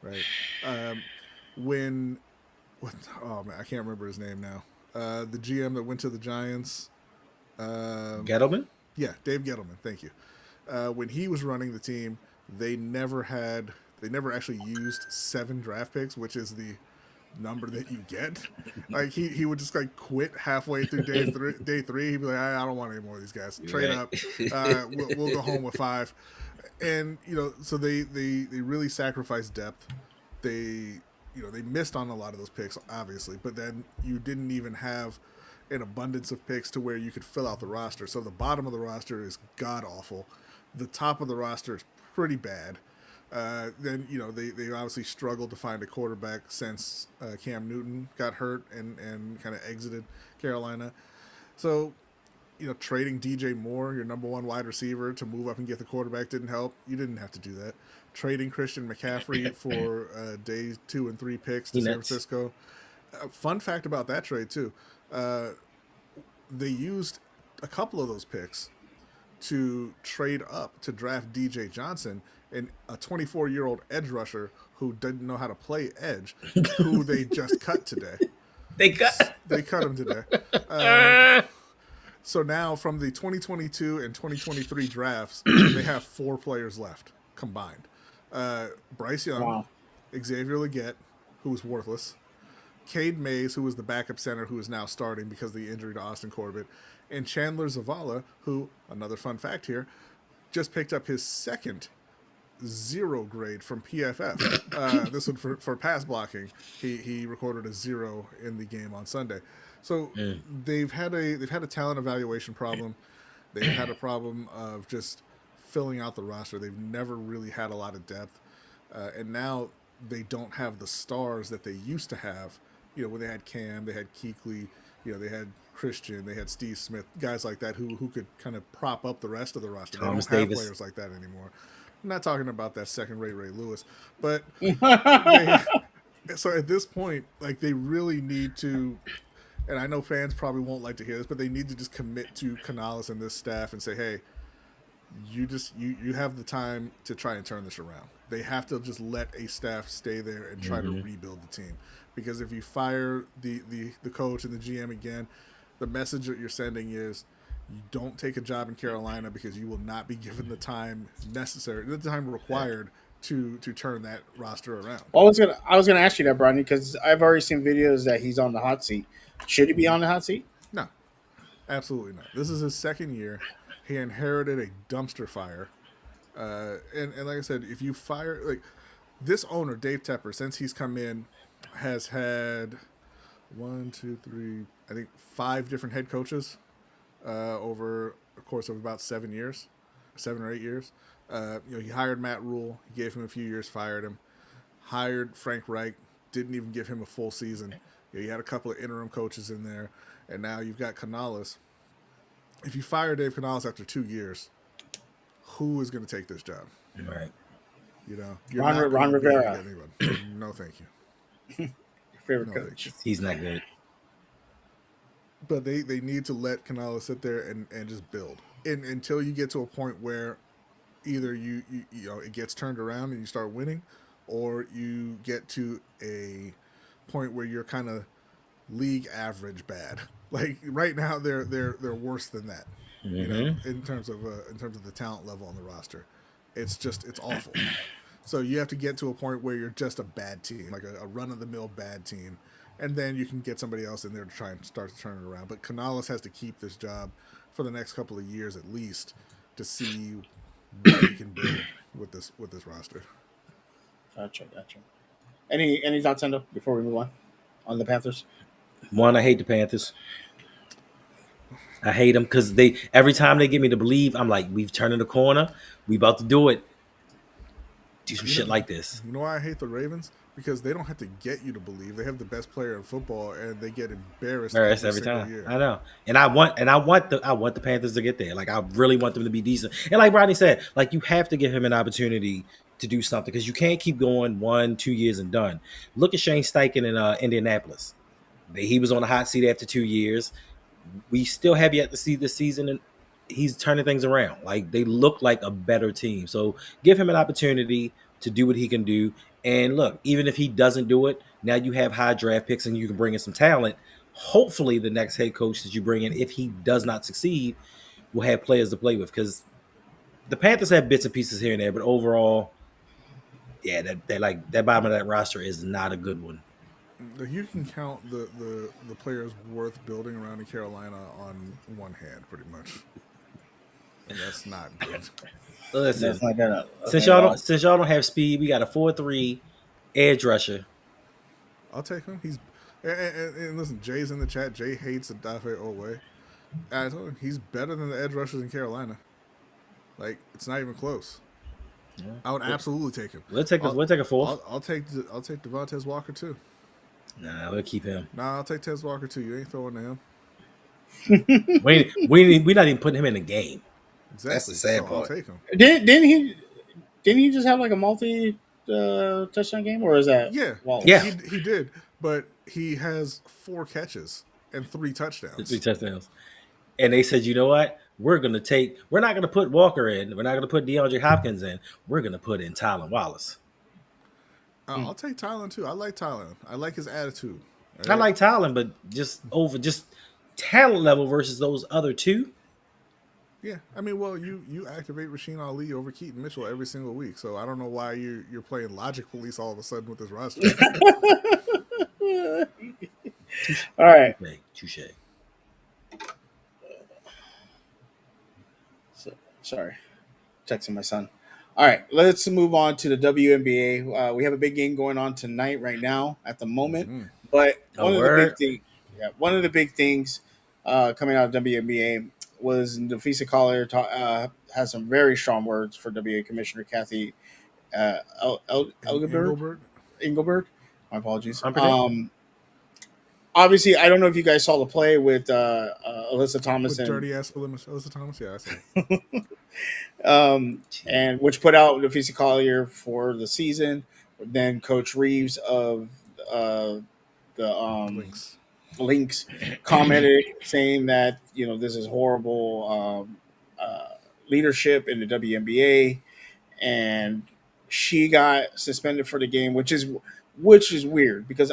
Speaker 2: right? I can't remember his name now. The GM that went to the Giants.
Speaker 3: Gettleman.
Speaker 2: Yeah, Dave Gettleman. Thank you. When he was running the team, they never actually used 7 draft picks, which is the number that you get. Like he would just like quit halfway through day three. He'd be like, I don't want any more of these guys. Trade
Speaker 3: Right.
Speaker 2: up. We'll go home with 5. And so they really sacrificed depth. They missed on a lot of those picks, obviously, but then you didn't even have an abundance of picks to where you could fill out the roster. So the bottom of the roster is god awful. The top of the roster is pretty bad. Then they obviously struggled to find a quarterback since Cam Newton got hurt and kind of exited Carolina. So trading DJ Moore, your number 1 wide receiver, to move up and get the quarterback didn't help. You didn't have to do that. Trading Christian McCaffrey for day 2 and 3 picks to San Francisco. Fun fact about that trade too, they used a couple of those picks to trade up to draft DJ Johnson, and a 24-year-old edge rusher who didn't know how to play edge, who they just cut today. They cut him today. So now from the 2022 and 2023 drafts, they have 4 players left combined. Bryce Young, wow. Xavier Legette, who was worthless, Cade Mays, who was the backup center, who is now starting because of the injury to Austin Corbett, and Chandler Zavala, who, another fun fact here, just picked up his second 0 grade from PFF. This one for pass blocking. He recorded a 0 in the game on Sunday. So they've had a talent evaluation problem. They've had a problem of just filling out the roster. They've never really had a lot of depth, and now they don't have the stars that they used to have. When they had Cam, they had Kuechly, they had Christian, they had Steve Smith, guys like that who could kind of prop up the rest of the roster. Thomas they don't have players like that anymore. I'm not talking about that second-rate Ray Lewis, but so at this point, like, they really need to, and I know fans probably won't like to hear this, but they need to just commit to Canales and this staff and say, hey, you have the time to try and turn this around. They have to just let a staff stay there and try to rebuild the team. Because if you fire the coach and the GM again, the message that you're sending is you don't take a job in Carolina because you will not be given the time necessary, the time required to turn that roster around.
Speaker 1: Well, I was gonna ask you that, Brodny, because I've already seen videos that he's on the hot seat. Should he be on the hot seat?
Speaker 2: No, absolutely not. This is his second year. He inherited a dumpster fire. And like I said, if you fire, like, this owner, Dave Tepper, since he's come in, has had 5 different head coaches over a course of about 7 or 8 years. He hired Matt Rule, he gave him a few years, fired him. Hired Frank Reich, didn't even give him a full season. You had a couple of interim coaches in there, and now you've got Canales. If you fire Dave Canales after 2 years, who is going to take this job?
Speaker 3: Right.
Speaker 1: Ron Rivera.
Speaker 2: No, thank you.
Speaker 1: Your favorite coach.
Speaker 3: He's not good.
Speaker 2: But they need to let Canales sit there and just build. And until you get to a point where either you it gets turned around and you start winning, or you get to a point where you're kind of league average bad. Like right now they're worse than that. In terms of the talent level on the roster. It's awful. So you have to get to a point where you're just a bad team, like a run-of-the-mill bad team, and then you can get somebody else in there to try and start to turn it around. But Canales has to keep this job for the next couple of years at least to see what he can build with this roster.
Speaker 1: Gotcha. Any thoughts, Hendo, before we move on the Panthers?
Speaker 3: One, I hate the Panthers. I hate them because every time they get me to believe, I'm like, we've turned the corner. We about to do it. Do some shit like this.
Speaker 2: You know why I hate the Ravens? Because they don't have to get you to believe. They have the best player in football, and they get embarrassed every time. Year.
Speaker 3: I know, and I want the Panthers to get there. Like, I really want them to be decent. And like Brodny said, like, you have to give him an opportunity to do something because you can't keep going 1-2 years and done. Look at Shane Steichen in Indianapolis. He was on the hot seat after 2 years. We still have yet to see this season, and he's turning things around. Like, they look like a better team. So give him an opportunity to do what he can do. And look, even if he doesn't do it, now you have high draft picks and you can bring in some talent. hopefully the next head coach that you bring in, if he does not succeed, will have players to play with. Because the Panthers have bits and pieces here and there, but overall, yeah, that like that bottom of that roster is not a good one.
Speaker 2: You can count the players worth building around in Carolina on one hand, pretty much, and that's not good.
Speaker 3: Listen,
Speaker 1: That's not gonna.
Speaker 3: since y'all don't have speed, we got a 4-3 edge rusher.
Speaker 2: I'll take him. He's and listen, Jay's in the chat. Jay hates Adafe Owe. I told him he's better than the edge rushers in Carolina. Like it's not even close.
Speaker 3: Yeah.
Speaker 2: I would absolutely take him.
Speaker 3: We'll take a fourth.
Speaker 2: I'll take Devontae Walker too.
Speaker 3: Nah, we'll keep him.
Speaker 2: Nah, I'll take Tez Walker too. You ain't throwing to him.
Speaker 3: we not even putting him in the game.
Speaker 2: Exactly.
Speaker 3: That's the sad
Speaker 2: I'll
Speaker 3: part.
Speaker 2: take him.
Speaker 1: Didn't he just have like a multi touchdown game, or is that Wallace?
Speaker 3: Yeah.
Speaker 2: He did, but he has 4 catches and 3 touchdowns.
Speaker 3: 3 touchdowns. And they said, you know what? We're not gonna put Walker in. We're not gonna put DeAndre Hopkins in. We're gonna put in Tylan Wallace.
Speaker 2: I'll take Tylan too. I like Tylan. I like his attitude.
Speaker 3: Right? I like Tylan, but just talent level versus those other two.
Speaker 2: Yeah, I mean, well, you activate Rasheen Ali over Keaton Mitchell every single week, so I don't know why you're playing logic police all of a sudden with this roster.
Speaker 1: All right,
Speaker 3: touche.
Speaker 1: Sorry, texting my son. All right, let's move on to the WNBA. We have a big game going on tonight, right now, at the moment. But one of the big things coming out of WNBA was Nafisa Collier has some very strong words for WNBA Commissioner Kathy Engelberg. My apologies. Obviously, I don't know if you guys saw the play with Alyssa Thomas
Speaker 2: with dirty ass Alyssa Thomas. Yeah, I saw.
Speaker 1: And which put out Nafisa Collier for the season. Then Coach Reeves of the Lynx commented saying that this is horrible leadership in the WNBA, and she got suspended for the game, which is weird because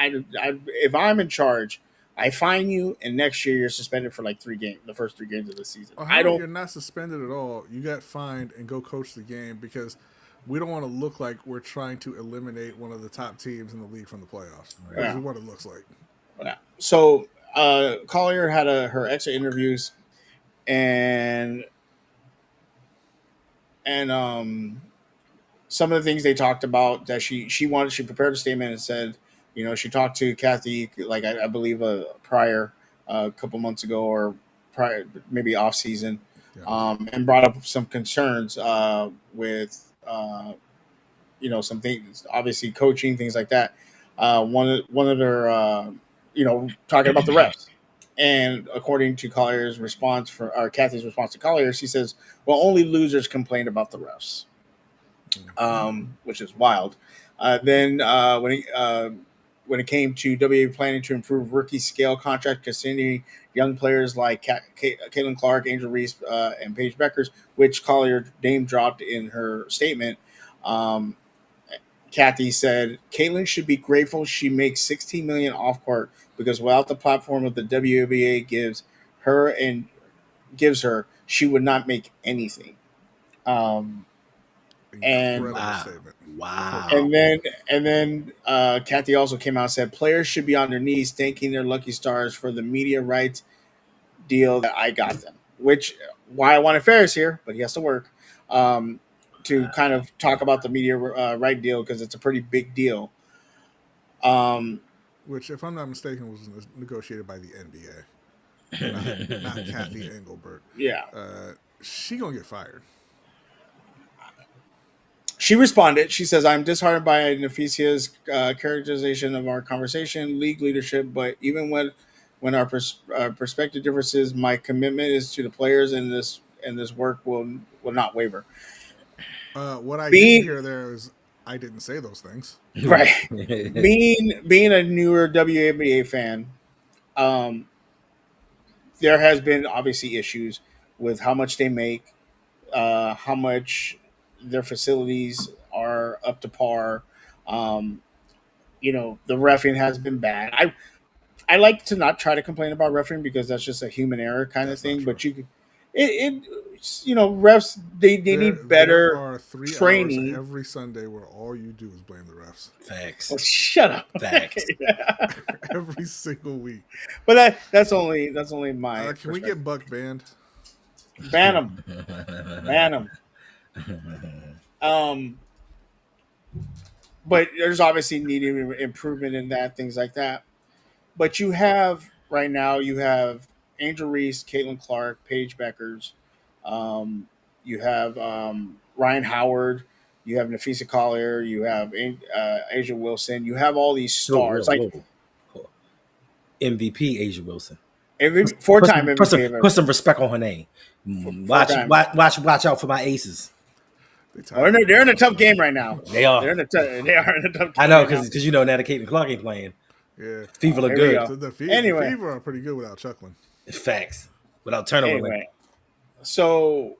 Speaker 1: if I'm in charge, I fine you, and next year you're suspended for like 3 games, the first 3 games of the season.
Speaker 2: You're not suspended at all. You got fined and go coach the game because we don't want to look like we're trying to eliminate one of the top teams in the league from the playoffs. This is what it looks like.
Speaker 1: Yeah. So Collier had her exit interviews, and some of the things they talked about that she prepared a statement and said, she talked to Kathy, like I believe prior a couple months ago or prior, maybe off season, and brought up some concerns with some things, obviously coaching, things like that. One of their talking about the refs, and according to Collier's response Kathy's response to Collier, she says, "Well, only losers complain about the refs," which is wild. Then when it came to WA planning to improve rookie scale contract, considering young players like Caitlin Clark, Angel Reese, and Paige Beckers, which Collier name dropped in her statement, Kathy said Caitlin should be grateful she makes $16 million off court because without the platform of the WNBA gives her, she would not make anything.
Speaker 2: Statement.
Speaker 3: Wow.
Speaker 1: And then Kathy also came out and said players should be on their knees thanking their lucky stars for the media rights deal that I got them. Which why I wanted Ferris here, but he has to work to kind of talk about the media right deal because it's a pretty big deal.
Speaker 2: Which, if I'm not mistaken, was negotiated by the NBA, not Kathy Engelbert.
Speaker 1: Yeah,
Speaker 2: she gonna get fired.
Speaker 1: She responded. She says, "I'm disheartened by Nafisa's characterization of our conversation, league leadership, but even when our perspective differences, my commitment is to the players, and this work will not waver."
Speaker 2: What I didn't hear there is I didn't say those things.
Speaker 1: Right. being a newer WNBA fan, there has been obviously issues with how much they make, how much their facilities are up to par. The reffing has been bad. I like to not try to complain about refereeing because that's just a human error kind of
Speaker 2: That's not
Speaker 1: thing.
Speaker 2: true.
Speaker 1: But refs they need
Speaker 2: There
Speaker 1: better
Speaker 2: are 3 hours
Speaker 1: training.
Speaker 2: every Sunday where all you do is blame the refs.
Speaker 3: Facts.
Speaker 1: Well, shut up.
Speaker 3: Facts.
Speaker 2: Every single week.
Speaker 1: But that's only my
Speaker 2: Can we get Buck banned?
Speaker 1: ban them, ban them. But there's obviously needing improvement in that, things like that. But you have right now, you have Angel Reese, Caitlin Clark, Paige Beckers, you have Ryan Howard, you have Nafisa Collier, you have Asia Wilson, you have all these stars, like
Speaker 3: Whoa. MVP Asia Wilson.
Speaker 1: Four-time MVP.
Speaker 3: Put some respect on her name. Watch out for my aces.
Speaker 1: They're in a tough game right now.
Speaker 3: They are.
Speaker 1: They are in a tough game.
Speaker 3: I know
Speaker 1: right now.
Speaker 3: because now that Caitlin Clark ain't playing.
Speaker 2: Yeah.
Speaker 3: Fever look
Speaker 1: here we
Speaker 3: good.
Speaker 1: go.
Speaker 2: The
Speaker 1: Anyway.
Speaker 2: Fever are pretty good without Chucklin.
Speaker 3: Facts. Without turnover.
Speaker 1: Anyway, so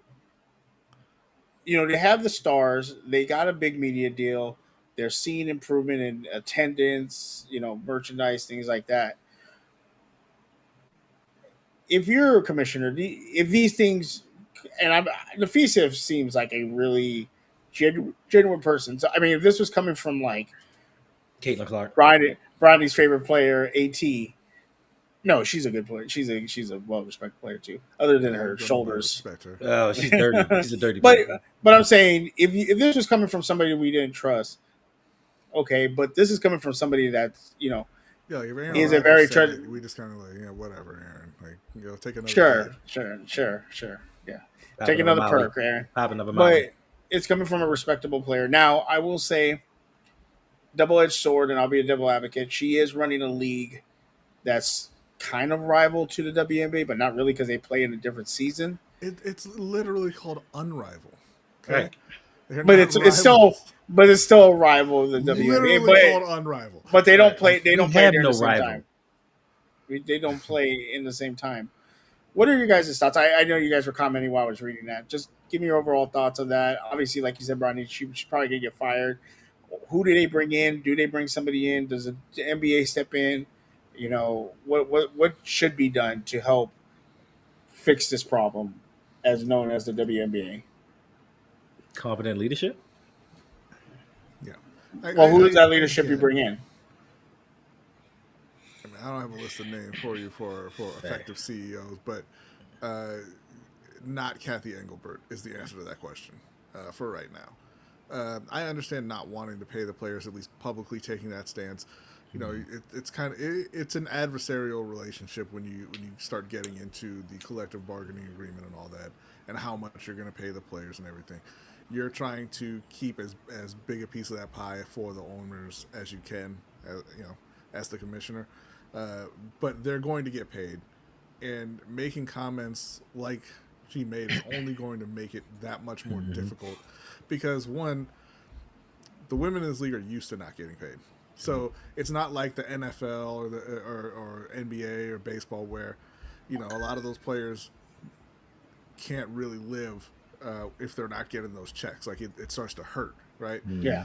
Speaker 1: they have the stars. They got a big media deal. They're seeing improvement in attendance, merchandise, things like that. If you're a commissioner, if these things, and Nafisa seems like a really genuine person. So I mean, if this was coming from like
Speaker 3: Caitlin Clark,
Speaker 1: Brodny's favorite player, AT. No, she's a good player. She's a well-respected player too. Other than her shoulders.
Speaker 3: Oh, she's dirty. She's a dirty
Speaker 1: player. But I'm saying if this was coming from somebody we didn't trust, okay. But this is coming from somebody that's
Speaker 2: is a very we just kind of like whatever, Aaron. Like take another.
Speaker 1: Sure. Yeah, take another perk, Aaron. But it's coming from a respectable player. Now I will say, double-edged sword, and I'll be a devil advocate. She is running a league that's kind of rival to the WNBA, but not really because they play in a different season.
Speaker 2: It's literally called Unrival. Okay?
Speaker 1: Right. But it's still a rival of the WNBA.
Speaker 2: Literally called Unrival.
Speaker 1: But they don't play. They don't play at the same
Speaker 3: rival.
Speaker 1: time. They don't play in the same time. What are your guys' thoughts? I know you guys were commenting while I was reading that. Just give me your overall thoughts on that. Obviously, like you said, Brodny, she's probably gonna get fired. Who do they bring in? Do they bring somebody in? Does the NBA step in? What should be done to help fix this problem, as known as the WNBA?
Speaker 3: Competent leadership.
Speaker 2: Yeah.
Speaker 1: Who is that leadership you bring in?
Speaker 2: I mean, I don't have a list of names for you for effective CEOs, but not Kathy Engelbert is the answer to that question for right now. I understand not wanting to pay the players, at least publicly taking that stance. It's an adversarial relationship when you start getting into the collective bargaining agreement and all that, and how much you're going to pay the players and everything. You're trying to keep as big a piece of that pie for the owners as you can, as the commissioner. But they're going to get paid, and making comments like she made is only going to make it that much more difficult, because one, the women in this league are used to not getting paid. So it's not like the NFL or NBA or baseball where, a lot of those players can't really live if they're not getting those checks. Like it starts to hurt, right?
Speaker 1: Yeah.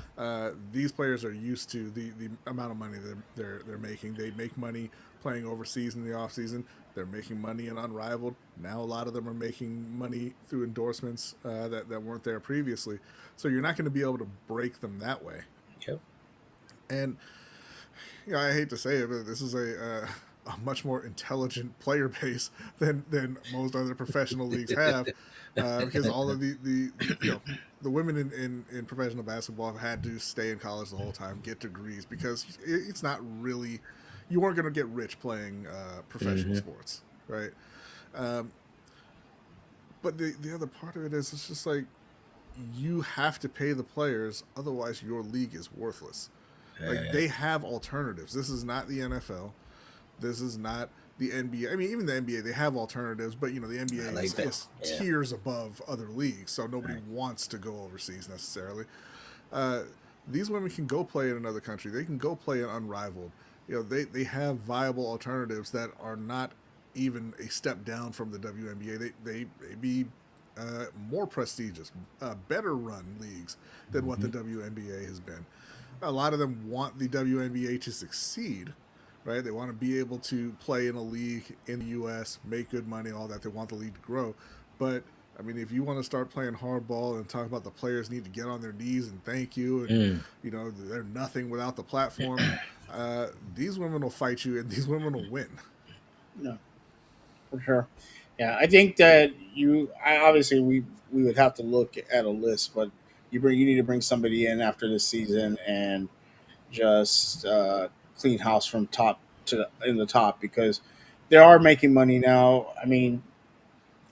Speaker 2: These players are used to the amount of money they're making. They make money playing overseas in the off season. They're making money in Unrivaled. Now a lot of them are making money through endorsements that weren't there previously. So you're not going to be able to break them that way.
Speaker 3: Yep.
Speaker 2: And I hate to say it, but this is a much more intelligent player base than most other professional leagues have, because all of the women in professional basketball have had to stay in college the whole time, get degrees, because it's not really, you weren't going to get rich playing professional sports, right? But the other part of it is, it's just like, you have to pay the players, otherwise your league is worthless. They have alternatives. This is not the NFL. This is not the NBA. I mean, even the NBA, they have alternatives, but the NBA is just tiers above other leagues, so nobody wants to go overseas necessarily. These women can go play in another country. They can go play in Unrivaled. They have viable alternatives that are not even a step down from the WNBA. They be more prestigious, better run leagues than what the WNBA has been. A lot of them want the WNBA to succeed, right? They want to be able to play in a league in the U.S., make good money, all that. They want the league to grow. But I mean, if you want to start playing hardball and talk about the players need to get on their knees and thank you, and they're nothing without the platform, these women will fight you, and these women will win.
Speaker 1: No, for sure. Yeah, I think that obviously we would have to look at a list, but you need to bring somebody in after this season and just clean house from top to in the top because they are making money now. I mean,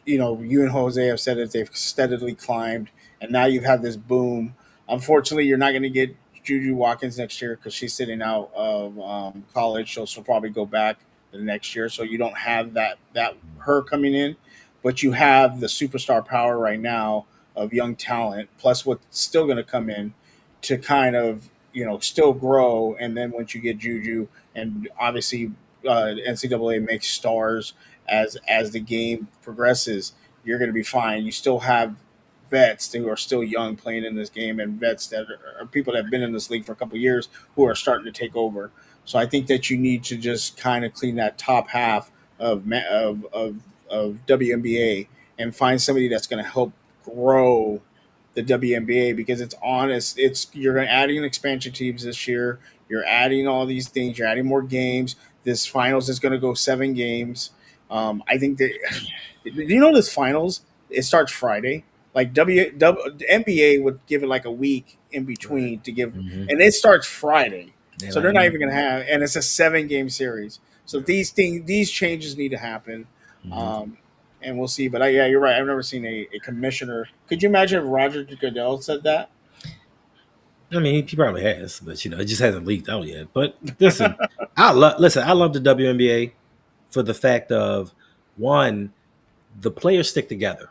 Speaker 1: you and Jose have said that they've steadily climbed, and now you've had this boom. Unfortunately, you're not going to get Juju Watkins next year because she's sitting out of college, so she'll probably go back the next year. So you don't have that her coming in, but you have the superstar power right now of young talent, plus what's still going to come in to kind of still grow. And then once you get Juju, and obviously NCAA makes stars as the game progresses, you're going to be fine. You still have vets who are still young playing in this game, and vets that are people that have been in this league for a couple of years who are starting to take over. So I think that you need to just kind of clean that top half of WNBA and find somebody that's going to help grow the WNBA because it's honest. You're adding expansion teams this year. You're adding all these things. You're adding more games. This finals is going to go 7 games. I think that this finals it starts Friday. Like the NBA would give it like a week in between to give, and it starts Friday. So they're not even going to have, and it's a 7 game series. So these changes need to happen, and we'll see. But yeah, you're right. I've never seen a commissioner. Could you imagine if Roger Goodell said that?
Speaker 3: I mean, he probably has, but it just hasn't leaked out yet. But listen, I love the WNBA for the fact of one, the players stick together.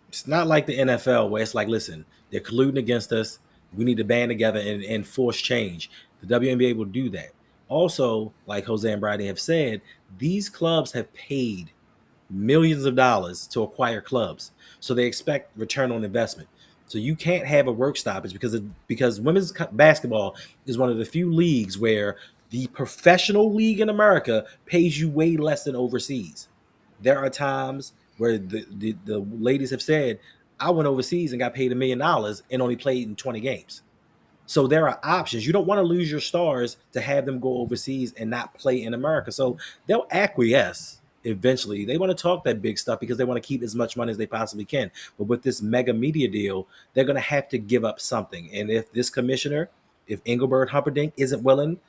Speaker 3: It's not like the NFL where it's like, listen, they're colluding against us. We need to band together and force change. The WNBA will do that. Also, like Jose and Brodny have said, these clubs have paid millions of dollars to acquire clubs, so they expect return on investment. So you can't have a work stoppage because women's basketball is one of the few leagues where the professional league in America pays you way less than overseas. There are times where the ladies have said, I went overseas and got paid $1 million and only played in 20 games. So there are options. You don't want to lose your stars to have them go overseas and not play in America. So they'll acquiesce eventually. They want to talk that big stuff because they want to keep as much money as they possibly can. But with this mega media deal, they're going to have to give up something. And if this commissioner, if Engelbert Humperdinck isn't willing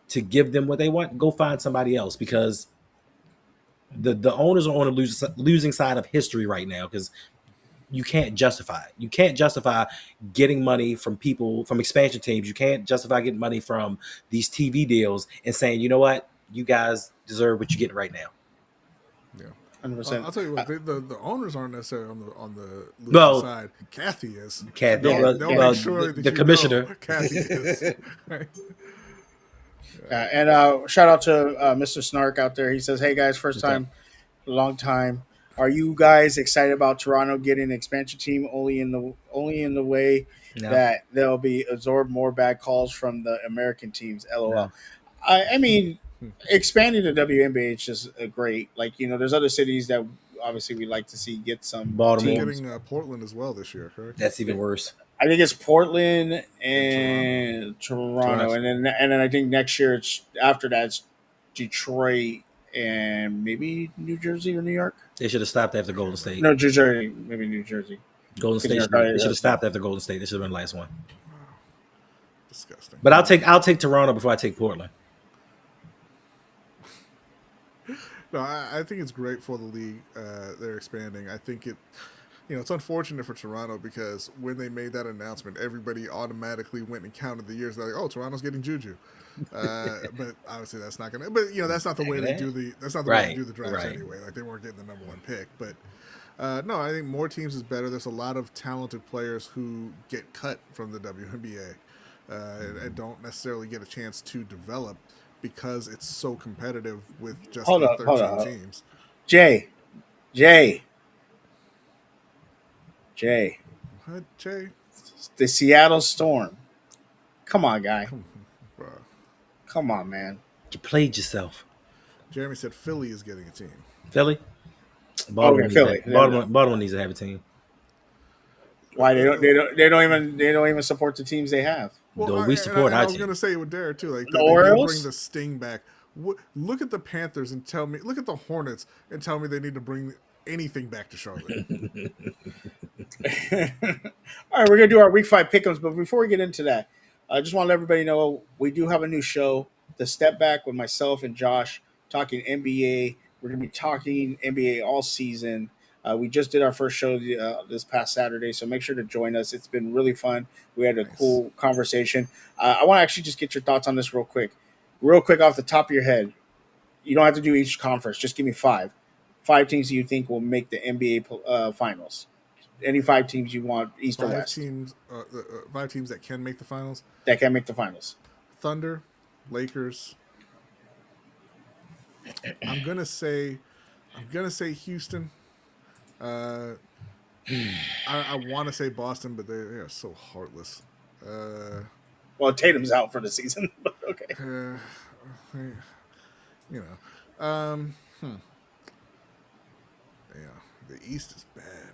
Speaker 3: to give them what they want, go find somebody else because the owners are on the losing side of history right now because you can't justify it. You can't justify getting money from people from expansion teams. You can't justify getting money from these TV deals and saying, you know what, you guys deserve what you're getting right now.
Speaker 2: Yeah.
Speaker 1: 100%.
Speaker 2: I'll tell you what, the owners aren't necessarily on the losing
Speaker 3: Well,
Speaker 2: side. Kathy is.
Speaker 3: Kathy,
Speaker 2: They'll make sure that
Speaker 3: the commissioner.
Speaker 2: Kathy is. Right?
Speaker 1: And shout out to Mr. Snark out there. He says, "Hey guys, first time, long time. Are you guys excited about Toronto getting an expansion team? Only in the way that they'll be absorb more bad calls from the American teams. LOL.
Speaker 3: No.
Speaker 1: I mean, expanding the WNBA is just great. Like there's other cities that obviously we like to see get some
Speaker 3: Baltimore.
Speaker 2: Teams. Getting Portland as well this year, correct?
Speaker 3: That's even worse.
Speaker 1: I think it's Portland and Toronto, and then I think next year after that it's Detroit and maybe New Jersey or New York.
Speaker 3: They should have stopped after Golden State.
Speaker 1: No, New Jersey, maybe New Jersey.
Speaker 3: Golden State. They should have stopped after Golden State. They should have been the last one.
Speaker 2: Disgusting.
Speaker 3: But I'll take Toronto before I take Portland.
Speaker 2: No, I think it's great for the league. They're expanding. I think it's unfortunate for Toronto because when they made that announcement, everybody automatically went and counted the years. They're like, "Oh, Toronto's getting Juju," but obviously that's not gonna. But that's not the way they do the. That's not the way they do the drafts anyway. Like they weren't getting the #1 pick. But no, I think more teams is better. There's a lot of talented players who get cut from the WNBA and don't necessarily get a chance to develop because it's so competitive with just 13 teams.
Speaker 1: Jay.
Speaker 2: What, Jay?
Speaker 1: The Seattle Storm. Come on, guy.
Speaker 2: Bro.
Speaker 1: Come on, man.
Speaker 3: You played yourself.
Speaker 2: Jeremy said Philly is getting a team.
Speaker 3: Philly.
Speaker 1: Okay, Philly.
Speaker 3: Baltimore needs to have a team.
Speaker 1: Why they don't even support the teams they have.
Speaker 3: Well, we support
Speaker 2: I
Speaker 3: our
Speaker 2: was
Speaker 3: team.
Speaker 2: going to say with Derek too, like
Speaker 1: The
Speaker 2: they need to
Speaker 1: Orioles?
Speaker 2: bring the sting back. Look at the Panthers and tell me. Look at the Hornets and tell me they need to bring anything back to Charlotte.
Speaker 1: All right, we're gonna do our week 5 pick'ems, but before we get into that, I just want to let everybody know we do have a new show, The Step Back, with myself and Josh talking NBA. We're gonna be talking NBA all season. We just did our first show this past Saturday, so make sure to join us. It's been really fun. We had a cool conversation. I want to actually just get your thoughts on this real quick off the top of your head. You don't have to do each conference. Just give me 5 teams you think will make the NBA finals. Any 5 teams you want, East or West.
Speaker 2: 5 teams that can make the finals.
Speaker 1: That can make the finals.
Speaker 2: Thunder, Lakers. I'm gonna say Houston. I want to say Boston, but they are so heartless.
Speaker 1: Well, Tatum's out for the season, but okay.
Speaker 2: You know, yeah, the East is bad.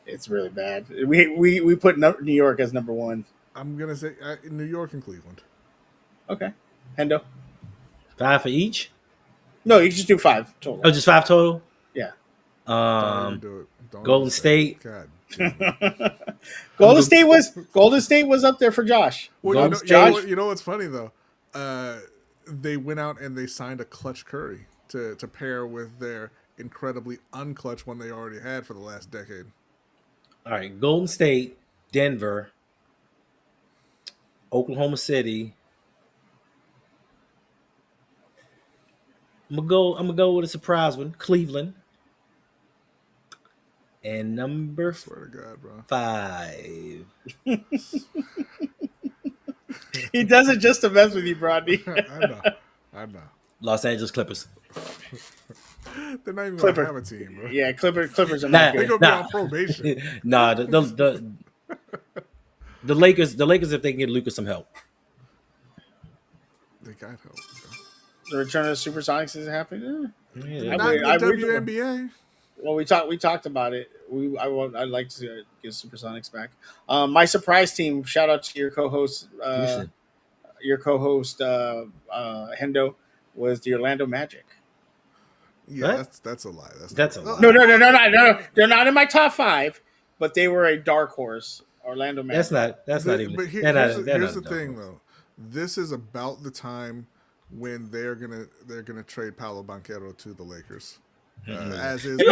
Speaker 1: It's really bad. We put New York as number 1.
Speaker 2: I'm gonna say New York and Cleveland.
Speaker 1: Okay, Hendo.
Speaker 3: 5 for each.
Speaker 1: No, you just do 5 total.
Speaker 3: Oh, just 5 total.
Speaker 1: Yeah.
Speaker 2: Don't do it. Don't
Speaker 3: Golden State.
Speaker 2: God.
Speaker 1: Golden State was up there for Josh.
Speaker 2: Well, you know what's funny though? They went out and they signed a clutch Curry to pair with their incredibly unclutch one they already had for the last decade.
Speaker 3: All right, Golden State, Denver, Oklahoma City. I'm gonna go with a surprise one, Cleveland. And number
Speaker 2: Swear to God, bro.
Speaker 3: 5.
Speaker 1: He does it just to mess with you, Brodny.
Speaker 2: I know.
Speaker 3: Los Angeles Clippers.
Speaker 2: They're not even going to have a team, bro.
Speaker 1: Yeah, Clippers are not
Speaker 2: They're
Speaker 1: good.
Speaker 2: going to be on probation.
Speaker 3: The Lakers if they can get Lucas some help.
Speaker 2: They got help, bro.
Speaker 1: The return of the Supersonics isn't happening.
Speaker 3: Yeah.
Speaker 2: Not in the WNBA.
Speaker 1: Well, we talked about it. I'd like to get Supersonics back. My surprise team. Shout out to your co-host. Hendo was the Orlando Magic.
Speaker 2: Yeah,
Speaker 3: what?
Speaker 2: that's a lie.
Speaker 3: That's a lie.
Speaker 1: No. They're not in my top 5, but they were a dark horse. Orlando Magic.
Speaker 3: That's not even.
Speaker 2: But here's the thing, though. This is about the time when they're gonna trade Paolo Banchero to the Lakers. As is the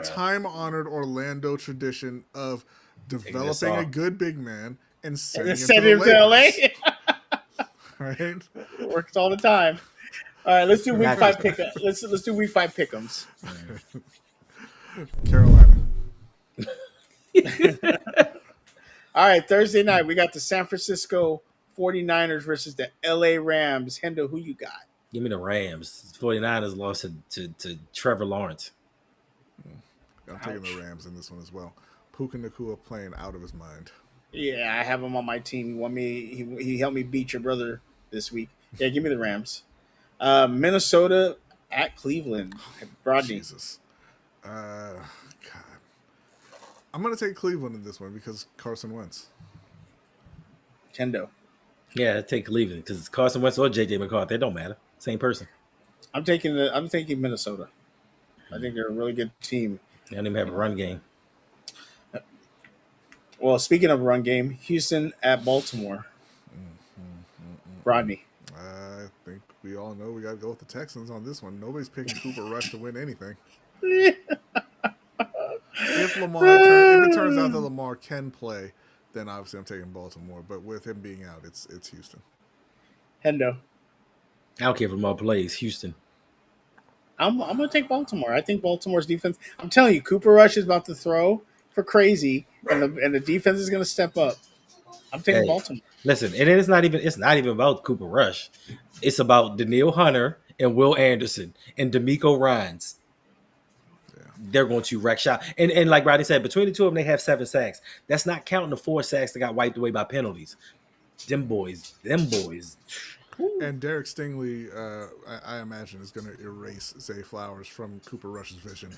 Speaker 2: time-honored Orlando tradition of developing a good big man and sending him to LA. Right?
Speaker 1: Works all the time. All right, let's do week 5 pick. Let's do week 5 pick'ems.
Speaker 2: Carolina.
Speaker 1: All right, Thursday night we got the San Francisco 49ers versus the LA Rams. Hendo, who you got?
Speaker 3: Give me the Rams. 49ers lost to Trevor Lawrence.
Speaker 2: I'm taking the Rams in this one as well. Puka Nacua playing out of his mind.
Speaker 1: Yeah, I have him on my team. He helped me beat your brother this week. Yeah, give me the Rams. Minnesota at Cleveland. Brodny.
Speaker 2: Jesus. God. I'm going to take Cleveland in this one because Carson Wentz.
Speaker 1: Hendo.
Speaker 3: Yeah, take Cleveland because Carson Wentz or J.J. McCarthy, they don't matter. Same person.
Speaker 1: I'm taking Minnesota. I think they're a really good team.
Speaker 3: They don't even have a run game.
Speaker 1: Well, speaking of run game, Houston at Baltimore. Brodny.
Speaker 2: I think we all know we got to go with the Texans on this one. Nobody's picking Cooper Rush to win anything. If it turns out that Lamar can play, then obviously I'm taking Baltimore. But with him being out, it's Houston.
Speaker 1: Hendo.
Speaker 3: I don't care if Lamar plays. Houston.
Speaker 1: I'm going to take Baltimore. I think Baltimore's defense. I'm telling you, Cooper Rush is about to throw for crazy, and the defense is going to step up. I'm taking Baltimore.
Speaker 3: Listen, and it's not even about Cooper Rush. It's about Daniil Hunter and Will Anderson and D'Amico Ryans. Yeah. They're going to wreck shop. And like Rodney said, between the two of them, they have 7 sacks. That's not counting the 4 sacks that got wiped away by penalties. Them boys.
Speaker 2: And Derek Stingley, I imagine, is going to erase Zay Flowers from Cooper Rush's vision.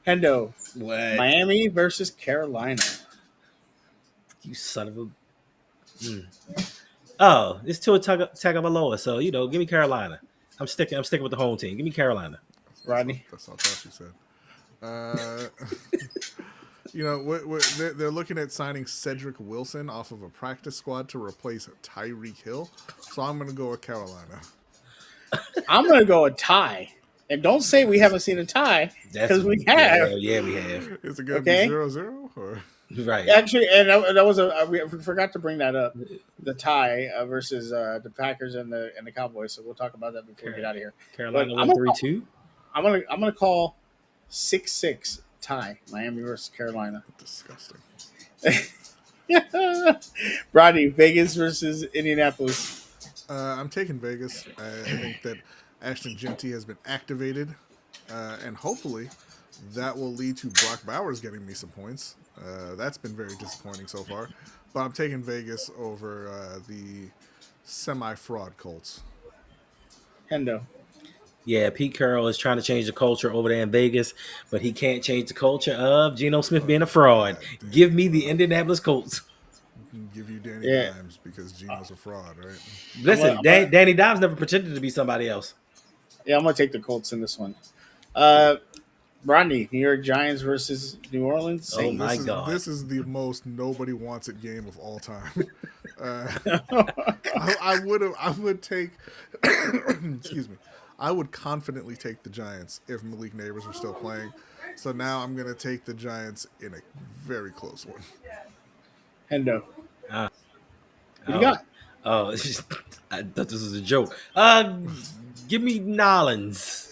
Speaker 1: Hendo,
Speaker 3: What?
Speaker 1: Miami versus Carolina.
Speaker 3: You son of a. Oh, it's Tua Tagovailoa. So give me Carolina. I'm sticking with the home team. Give me Carolina.
Speaker 1: Rodney.
Speaker 2: That's all she said. They're looking at signing Cedric Wilson off of a practice squad to replace Tyreek Hill. So I'm going to go with Carolina.
Speaker 1: I'm going to go a tie. And don't say we haven't seen a tie, because we have.
Speaker 3: Yeah, we have.
Speaker 2: Is it going to be 0-0? Or?
Speaker 3: Right.
Speaker 1: Actually, and that was we forgot to bring that up. The tie versus the Packers and the Cowboys. So we'll talk about that before we get out of here.
Speaker 3: Carolina won 3-2.
Speaker 1: I'm gonna call 6-6 tie. Miami versus Carolina.
Speaker 2: Disgusting.
Speaker 1: Brodny, Vegas versus Indianapolis.
Speaker 2: I'm taking Vegas. I think that Ashton Genty has been activated, and hopefully that will lead to Brock Bowers getting me some points. That's been very disappointing so far. But I'm taking Vegas over the semi-fraud Colts.
Speaker 1: Hendo.
Speaker 3: Yeah, Pete Carroll is trying to change the culture over there in Vegas, but he can't change the culture of Geno Smith being a fraud. Give me the Indianapolis Colts.
Speaker 2: Give you Danny Dimes because Geno's a fraud, right?
Speaker 3: Listen, Danny Dimes never pretended to be somebody else.
Speaker 1: Yeah, I'm going to take the Colts in this one. Brodny, New York Giants versus New Orleans Saints.
Speaker 3: Oh, my God.
Speaker 2: This is the most nobody wants it game of all time. I would take, excuse me, I would confidently take the Giants if Malik Nabers were still playing. So now I'm going to take the Giants in a very close one.
Speaker 1: Hendo. What you got?
Speaker 3: Oh, I thought this was a joke. Give me Nolans.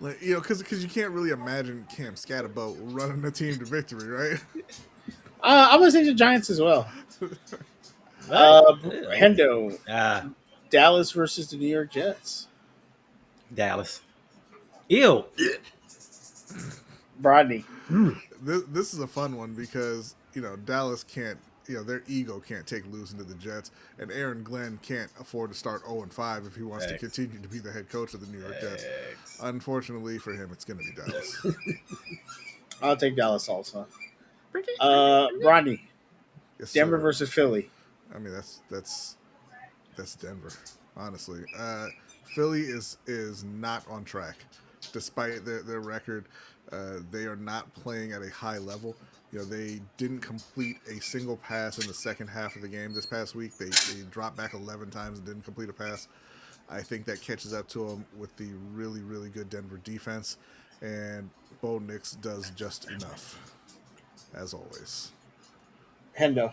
Speaker 2: Like, because you can't really imagine Cam Scatterboat running the team to victory, right?
Speaker 1: I'm going to take the Giants as well. Hendo. Dallas versus the New York Jets.
Speaker 3: Dallas. Ew.
Speaker 1: Brodny.
Speaker 2: This is a fun one because, Dallas can't, their ego can't take losing to the Jets, and Aaron Glenn can't afford to start 0-5 if he wants to continue to be the head coach of the New York Jets. Unfortunately for him, it's going to be Dallas.
Speaker 1: I'll take Dallas also. Brodny.
Speaker 2: Yes,
Speaker 1: Denver
Speaker 2: sir.
Speaker 1: versus Philly.
Speaker 2: I mean, that's Denver, honestly. Philly is not on track, despite their record. They are not playing at a high level. They didn't complete a single pass in the second half of the game this past week. They dropped back 11 times and didn't complete a pass. I think that catches up to them with the really, really good Denver defense, and Bo Nix does just enough, as always.
Speaker 1: Hendo.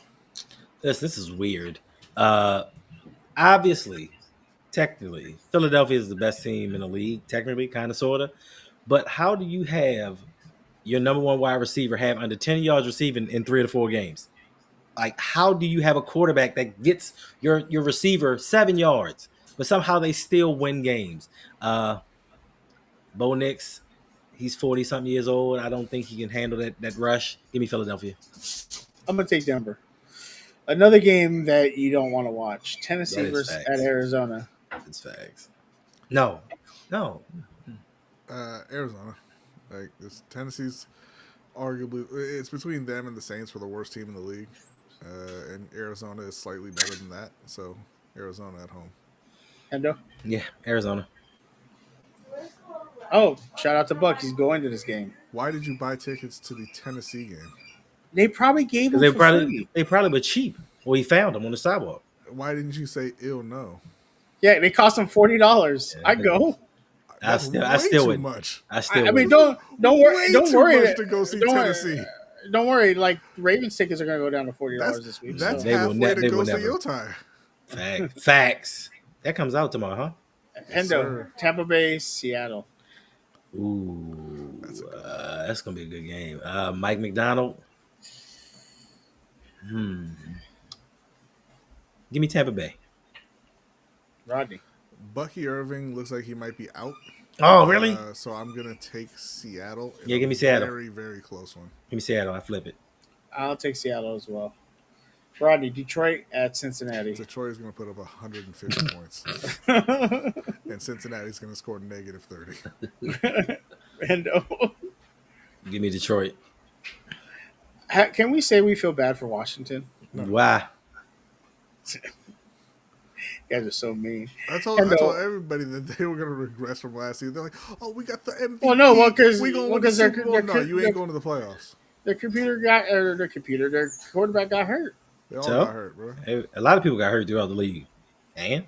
Speaker 3: This is weird. Obviously, technically, Philadelphia is the best team in the league, technically, kind of, sort of. But how do you have your number one wide receiver have under 10 yards receiving in 3 to 4 games? Like, how do you have a quarterback that gets your receiver 7 yards, but somehow they still win games? Bo Nix, he's 40-something years old. I don't think he can handle that rush. Give me Philadelphia.
Speaker 1: I'm going to take Denver. Another game that you don't want to watch. Tennessee versus at Arizona.
Speaker 3: It's facts. No.
Speaker 2: Arizona. Like, Tennessee's arguably, it's between them and the Saints for the worst team in the league. And Arizona is slightly better than that. So, Arizona at home.
Speaker 1: Hendo?
Speaker 3: Yeah, Arizona.
Speaker 1: Oh, shout out to Buck. He's going to this game.
Speaker 2: Why did you buy tickets to the Tennessee game?
Speaker 1: They probably gave them free.
Speaker 3: They probably were cheap. Well, he found them on the sidewalk.
Speaker 2: Why didn't you say, ew, no?
Speaker 1: Yeah, they cost him $40. Yeah, I'd go.
Speaker 3: I still would.
Speaker 2: Much.
Speaker 1: I mean, don't worry. Don't worry.
Speaker 2: Much to go see Tennessee.
Speaker 1: Don't worry. Like, Ravens tickets are going to go down to $40 this week.
Speaker 2: That's halfway to go see Utah.
Speaker 3: Facts. That comes out tomorrow, huh?
Speaker 1: Hendo, Tampa Bay, Seattle.
Speaker 3: Ooh, that's gonna be a good game. Mike McDonald. Give me Tampa Bay.
Speaker 1: Rodney.
Speaker 2: Bucky Irving looks like he might be out.
Speaker 3: Oh, really?
Speaker 2: So I'm gonna take Seattle.
Speaker 3: Yeah, give me Seattle.
Speaker 2: Very, very close one.
Speaker 3: Give me Seattle. I flip it.
Speaker 1: I'll take Seattle as well. Brodny, Detroit at Cincinnati.
Speaker 2: Detroit is going to put up 150 points, and Cincinnati's going to score negative 30.
Speaker 1: Hendo.
Speaker 3: Give me Detroit.
Speaker 1: Can we say we feel bad for Washington?
Speaker 2: No.
Speaker 3: Why?
Speaker 1: You guys are so mean.
Speaker 2: I told everybody that they were going to regress from last season. They're like, "Oh, we got the MVP.
Speaker 1: Well, no, because
Speaker 2: we going to win the Super Bowl." No, you ain't going to the playoffs.
Speaker 1: Their quarterback got hurt.
Speaker 2: They all got hurt, bro.
Speaker 3: A lot of people got hurt throughout the league. And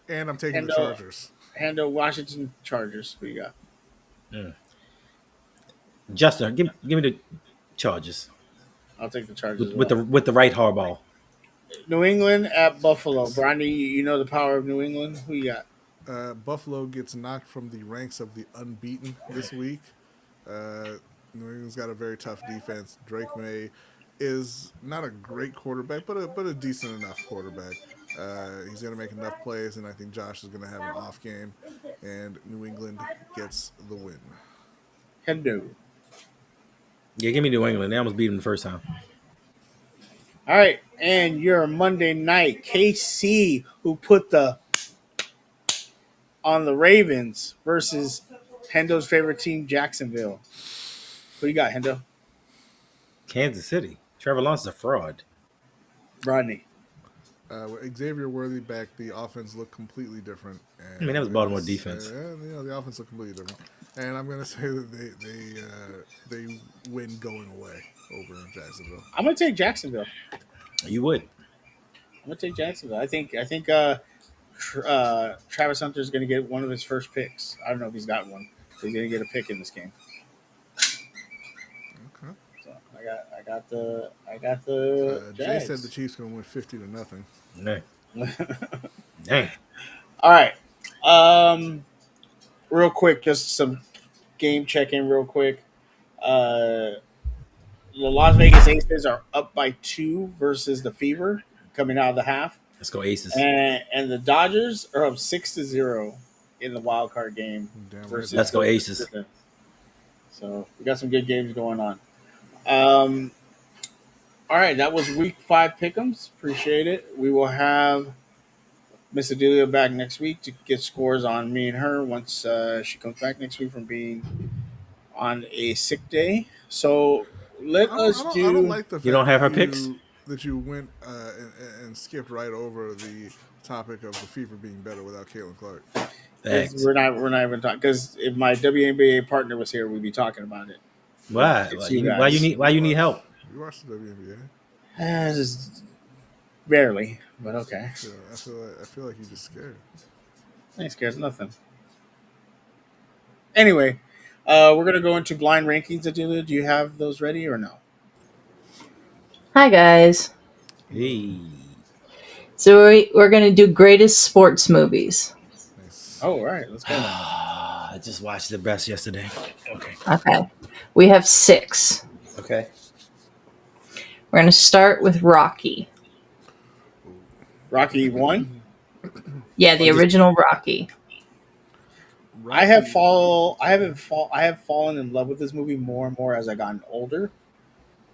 Speaker 2: I'm taking the Chargers.
Speaker 1: Hendo, Washington Chargers. Who you got?
Speaker 3: Justin, give me the Chargers.
Speaker 1: I'll take the Chargers
Speaker 3: with the right hardball.
Speaker 1: New England at Buffalo. Brodny, you know the power of New England. Who you got?
Speaker 2: Buffalo gets knocked from the ranks of the unbeaten this week. New England's got a very tough defense. Drake May is not a great quarterback, but a decent enough quarterback. He's going to make enough plays, and I think Josh is going to have an off game, and New England gets the win.
Speaker 1: Hendo.
Speaker 3: Yeah, give me New England. They almost beat them the first time.
Speaker 1: All right, and your Monday night KC, who put the on the Ravens versus Hendo's favorite team, Jacksonville. Who you got, Hendo?
Speaker 3: Kansas City. Trevor Lawrence is a fraud.
Speaker 1: Rodney.
Speaker 2: With Xavier Worthy back, the offense looked completely different. And
Speaker 3: that was Baltimore defense.
Speaker 2: The offense looked completely different. And I'm going to say that they win going away over in Jacksonville.
Speaker 1: I'm going to take Jacksonville.
Speaker 3: You would.
Speaker 1: I'm going to take Jacksonville. I think Travis Hunter is going to get one of his first picks. I don't know if he's got one. He's going to get a pick in this game.
Speaker 2: Okay.
Speaker 1: So I got the
Speaker 2: Jay said the Chiefs going to win 50-0.
Speaker 3: Dang.
Speaker 1: All right. Real quick, just some game check-in real quick. The Las Vegas Aces are up by 2 versus the Fever coming out of the half.
Speaker 3: Let's go Aces.
Speaker 1: And the Dodgers are up 6-0 in the wild card game.
Speaker 3: Let's go Aces.
Speaker 1: So we got some good games going on. All right, that was week 5 pick'ems. Appreciate it. We will have Miss Adelia back next week to get scores on me and her once she comes back next week from being on a sick day. So I don't
Speaker 2: like the fact
Speaker 3: you don't have her picks?
Speaker 2: That you went and skipped right over the topic of the Fever being better without Caitlin Clark.
Speaker 1: Thanks. We're not even talking, because if my WNBA partner was here, we'd be talking about it.
Speaker 3: Why? Why you need help?
Speaker 2: You watch the WNBA?
Speaker 1: Just barely, but okay.
Speaker 2: Yeah, I feel like you're just scared.
Speaker 1: I ain't scared of nothing. Anyway, we're gonna go into blind rankings. Adelia, do you have those ready or no?
Speaker 4: Hi guys.
Speaker 3: Hey.
Speaker 4: So we're gonna do greatest sports movies.
Speaker 2: Nice.
Speaker 1: Oh, all right, let's go.
Speaker 3: I just watched the best yesterday.
Speaker 4: Okay. We have 6.
Speaker 3: Okay.
Speaker 4: We're gonna start with Rocky.
Speaker 1: Rocky 1.
Speaker 4: Yeah, the original Rocky.
Speaker 1: I have fallen in love with this movie more and more as I gotten older.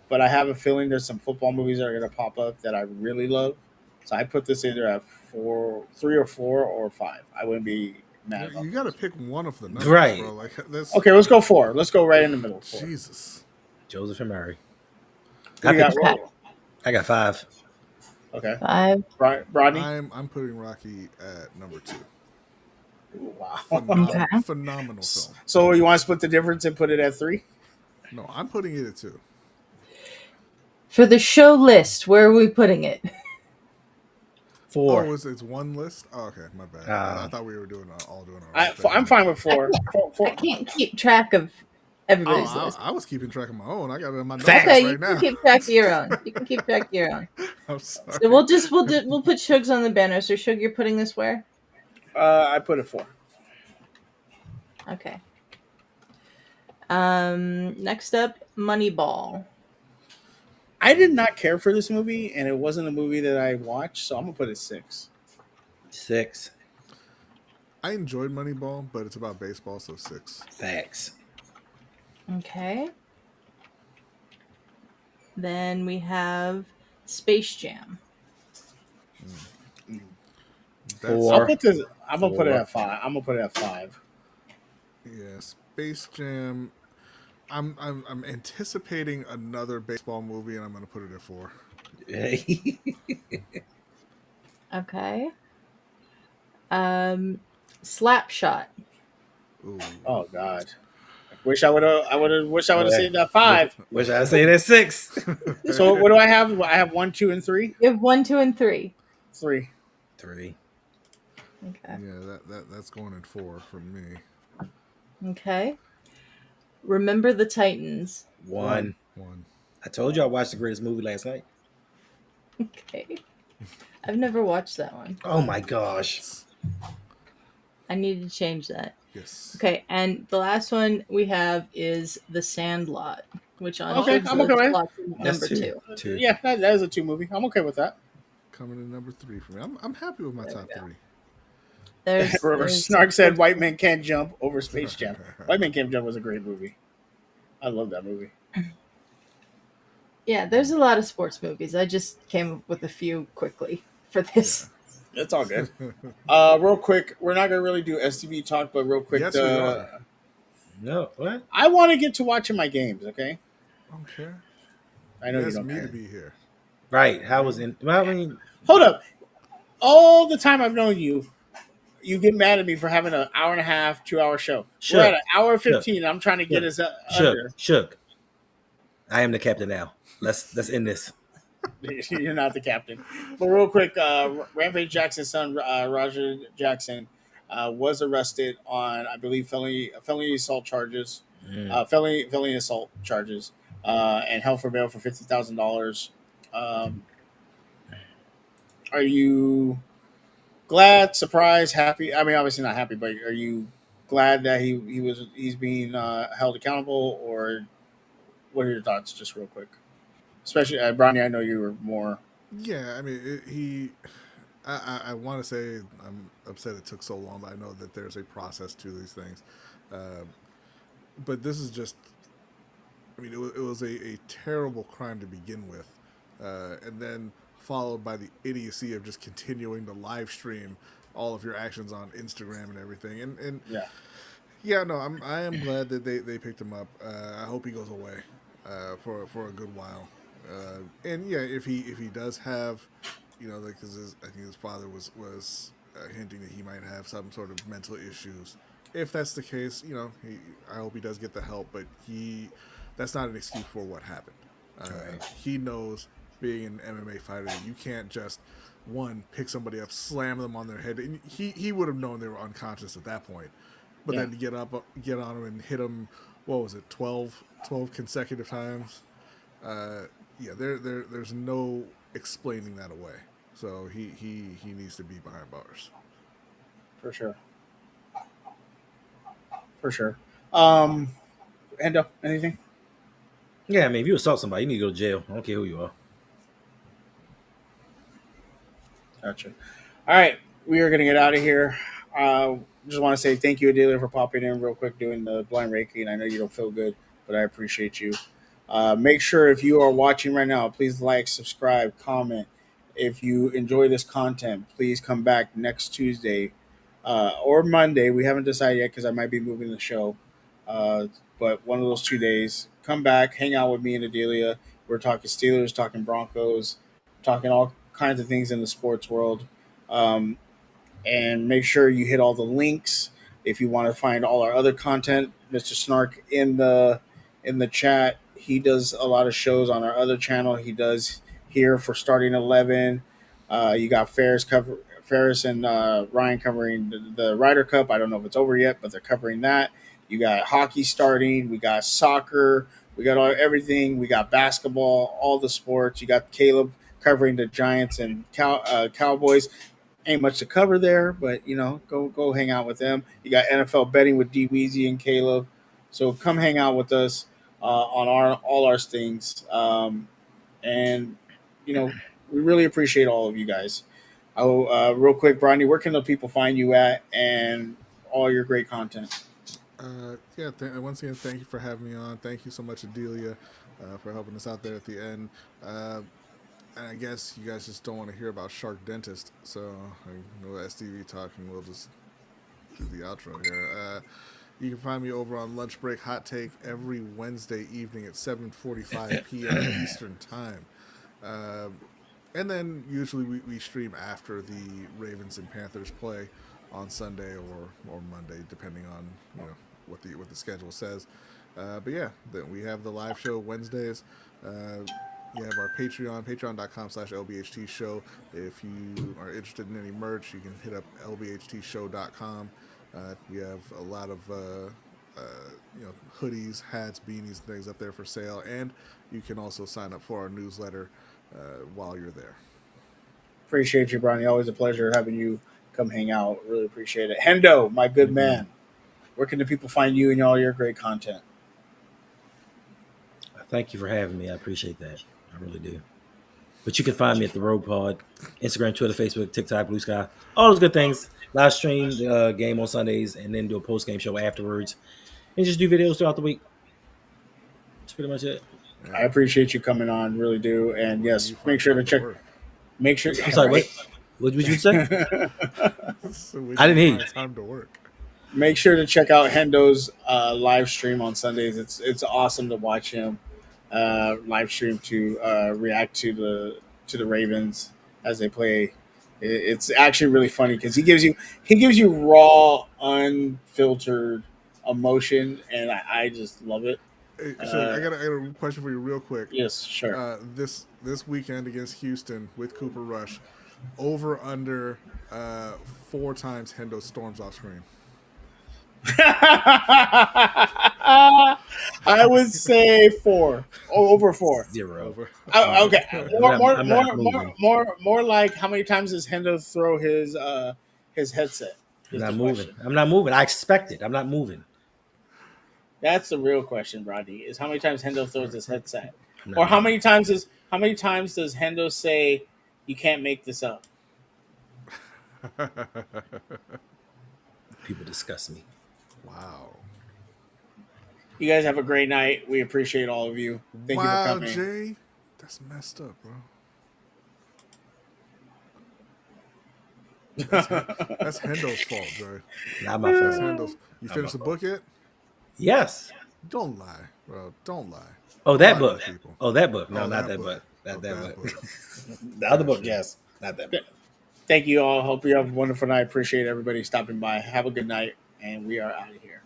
Speaker 1: But I have a feeling there's some football movies that are going to pop up that I really love. So I put this either at 3 or 4 or 5. I wouldn't be mad about it.
Speaker 2: You got to pick one of the numbers,
Speaker 3: right?
Speaker 2: Bro.
Speaker 1: Okay, let's go 4. Let's go right in the middle. 4.
Speaker 2: Jesus.
Speaker 3: Joseph and Mary.
Speaker 1: I
Speaker 3: got 5.
Speaker 1: Okay.
Speaker 4: 5.
Speaker 1: Brodny?
Speaker 2: I'm putting Rocky at number 2.
Speaker 1: Wow.
Speaker 2: Phenomenal film.
Speaker 1: So you want to split the difference and put it at 3?
Speaker 2: No, I'm putting it at 2.
Speaker 4: For the show list, where are we putting it?
Speaker 3: 4.
Speaker 2: Oh, it's one list? Oh, okay, my bad. I thought we were all doing
Speaker 1: our I'm fine with 4.
Speaker 4: I can't keep track of everybody's list.
Speaker 2: I was keeping track of my own. I got it in my notes
Speaker 4: okay,
Speaker 2: right now.
Speaker 4: You can keep track of your own. You can keep track of your own.
Speaker 2: I'm sorry.
Speaker 4: So we'll put Suge's on the banner. So Suge, you're putting this where?
Speaker 1: I put it 4.
Speaker 4: Okay. Next up, Moneyball.
Speaker 1: I did not care for this movie, and it wasn't a movie that I watched, so I'm gonna put it 6.
Speaker 3: 6.
Speaker 2: I enjoyed Moneyball, but it's about baseball, so 6.
Speaker 3: Facts.
Speaker 4: Okay. Then we have Space Jam.
Speaker 2: That's
Speaker 1: I'll
Speaker 3: Four.
Speaker 1: put this. I'm gonna put it
Speaker 3: Four.
Speaker 1: at 5. I'm gonna put it at 5.
Speaker 2: yeah, Space Jam. I'm anticipating another baseball movie, and I'm going to put it at 4.
Speaker 4: Okay. Slapshot.
Speaker 2: Ooh,
Speaker 1: Oh God. Wish I would have. Wish I would have said that 5.
Speaker 3: Wish I'd say that 6.
Speaker 1: So what do I have? I have 1, 2, and 3.
Speaker 4: You have 1, 2, and 3.
Speaker 1: 3.
Speaker 3: 3.
Speaker 4: Okay.
Speaker 2: Yeah, that's going in 4 from me.
Speaker 4: Okay. Remember the Titans.
Speaker 3: 1.
Speaker 2: 1.
Speaker 3: I told you I watched the greatest movie last night.
Speaker 4: Okay. I've never watched that one.
Speaker 3: Oh my gosh.
Speaker 4: I need to change that.
Speaker 2: Yes.
Speaker 4: Okay, and the last one we have is The Sandlot, which on
Speaker 1: Okay,
Speaker 4: Suge's
Speaker 1: I'm okay
Speaker 4: list
Speaker 1: with it.
Speaker 4: slots in
Speaker 3: That's
Speaker 4: number 2.
Speaker 3: 2.
Speaker 1: Yeah, that is a 2 movie. I'm okay with that.
Speaker 2: Coming in number 3 for me. I'm happy with my
Speaker 4: There we
Speaker 2: top
Speaker 4: go.
Speaker 2: 3.
Speaker 4: There's
Speaker 1: Snark said White Men Can't Jump over Space Jam. White Men Can't Jump was a great movie. I love that movie.
Speaker 4: Yeah, there's a lot of sports movies. I just came up with a few quickly for this.
Speaker 1: It's all good. Real quick, we're not gonna really do STV talk, but real quick,
Speaker 2: Yes, we are.
Speaker 3: No, what?
Speaker 1: I want to get to watching my games. Okay,
Speaker 2: I don't care.
Speaker 1: I know you
Speaker 2: That's
Speaker 1: don't
Speaker 2: me
Speaker 1: care.
Speaker 2: to be here.
Speaker 3: Right. How was in? Well, I mean,
Speaker 1: Hold up. All the time I've known you, you get mad at me for having an hour and a half, 2 hour show.
Speaker 3: Sure.
Speaker 1: We're at an hour 15. I'm trying to get us under.
Speaker 3: Shook. I am the captain now. Let's end this.
Speaker 1: You're not the captain. But real quick, Rampage Jackson's son, Roger Jackson, was arrested on, I believe, felony assault charges, felony assault charges, and held for bail for $50,000. Are you glad, surprised, happy? I mean, obviously not happy, but are you glad that he's being held accountable, or what are your thoughts, just real quick? Especially, Brodny, I know you were more.
Speaker 2: Yeah, I mean, I want to say I'm upset it took so long, but I know that there's a process to these things. But this is just, I mean, it was a terrible crime to begin with. And then followed by the idiocy of just continuing to live stream all of your actions on Instagram and everything. And yeah, no, I am glad that they picked him up. I hope he goes away for a good while. And yeah, if he does have, because I think his father was hinting that he might have some sort of mental issues. If that's the case, I hope he does get the help. But that's not an excuse for what happened.
Speaker 3: Right.
Speaker 2: He knows, being an MMA fighter, that you can't just pick somebody up, slam them on their head. And he would have known they were unconscious at that point. But then to get on him and hit him, what was it, 12 consecutive times? There's no explaining that away. So he needs to be behind bars.
Speaker 1: For sure. Hendo, anything?
Speaker 3: Yeah, I mean, if you assault somebody, you need to go to jail. I don't care who you are.
Speaker 1: Gotcha. All right, we are going to get out of here. Just want to say thank you, Adelia, for popping in real quick doing the blind ranking. I know you don't feel good, but I appreciate you. Make sure, if you are watching right now, please like, subscribe, comment. If you enjoy this content, please come back next Tuesday or Monday. We haven't decided yet because I might be moving the show. But one of those 2 days, come back, hang out with me and Adelia. We're talking Steelers, talking Broncos, talking all kinds of things in the sports world. And make sure you hit all the links if you want to find all our other content. Mr. Snark in the chat, he does a lot of shows on our other channel. He does here for Starting 11. You got Ferris and Ryan covering the Ryder Cup. I don't know if it's over yet, but they're covering that. You got hockey starting. We got soccer. We got everything. We got basketball, all the sports. You got Caleb covering the Giants and Cowboys. Ain't much to cover there, but go hang out with them. You got NFL betting with D Weezy and Caleb. So come hang out with us on all our things. And we really appreciate all of you guys. Real quick, Brodny, where can the people find you at and all your great content?
Speaker 2: Once again, thank you for having me on. Thank you so much, Adelia, for helping us out there at the end. And I guess you guys just don't want to hear about Shark Dentist, so no STV talk, and we'll just do the outro here. You can find me over on Lunch Break Hot Take every Wednesday evening at 7:45 p.m. Eastern Time. And then usually we stream after the Ravens and Panthers play on Sunday or Monday, depending on what the schedule says. But yeah, we have the live show Wednesdays. You have our patreon.com/LBHT show. If you are interested in any merch, you can hit up lbhtshow.com. We have a lot of hoodies, hats, beanies, things up there for sale, and you can also sign up for our newsletter while you're there.
Speaker 1: Appreciate you, Brodny. Always a pleasure having you come hang out. Really appreciate it. Hendo, my good man, where can the people find you and all your great content?
Speaker 3: Thank you for having me. I appreciate that. I really do. But you can find me at the Roug Pod, Instagram, Twitter, Facebook, TikTok, Blue Sky, all those good things. Live stream the game on Sundays and then do a post-game show afterwards. And just do videos throughout the week. That's pretty much it.
Speaker 1: I appreciate you coming on, really do. And yes, make sure to check. Make sure.
Speaker 3: I'm sorry, what did you say? I didn't hear you.
Speaker 2: Time to work.
Speaker 1: Make sure to check out Hendo's live stream on Sundays. It's awesome to watch him live stream to react to the Ravens as they play. It's actually really funny because he gives you raw, unfiltered emotion, and I just love it.
Speaker 2: Hey, so I got a question for you real quick.
Speaker 1: Yes, sure.
Speaker 2: This weekend against Houston with Cooper Rush, over under 4 times Hendo storms off screen.
Speaker 1: I would say 4. Over 4.
Speaker 3: 0.
Speaker 1: Okay.
Speaker 3: I'm
Speaker 1: More like how many times does Hendo throw his headset?
Speaker 3: I'm not moving. I'm not moving. I expect it. I'm not moving.
Speaker 1: That's the real question, Brodny, is how many times Hendo throws his headset? Or how many times does Hendo say you can't make this up?
Speaker 3: People disgust me.
Speaker 2: Wow.
Speaker 1: You guys have a great night. We appreciate all of you. Thank you for coming.
Speaker 2: Jay, that's messed up, bro. That's Hendo's fault, Jay.
Speaker 3: Not my fault.
Speaker 2: That's Hendo's. You finished the book yet?
Speaker 3: Yes.
Speaker 2: Don't lie, bro. Don't lie.
Speaker 3: Oh, that book.
Speaker 2: People.
Speaker 3: Oh, that book. No,
Speaker 2: Oh,
Speaker 3: not
Speaker 2: that
Speaker 3: that book.
Speaker 2: book.
Speaker 3: Not that
Speaker 2: That
Speaker 3: book.
Speaker 2: book.
Speaker 3: The other book, yes. Not that book.
Speaker 1: Thank you all. Hope you have a wonderful night. Appreciate everybody stopping by. Have a good night, and we are out of here.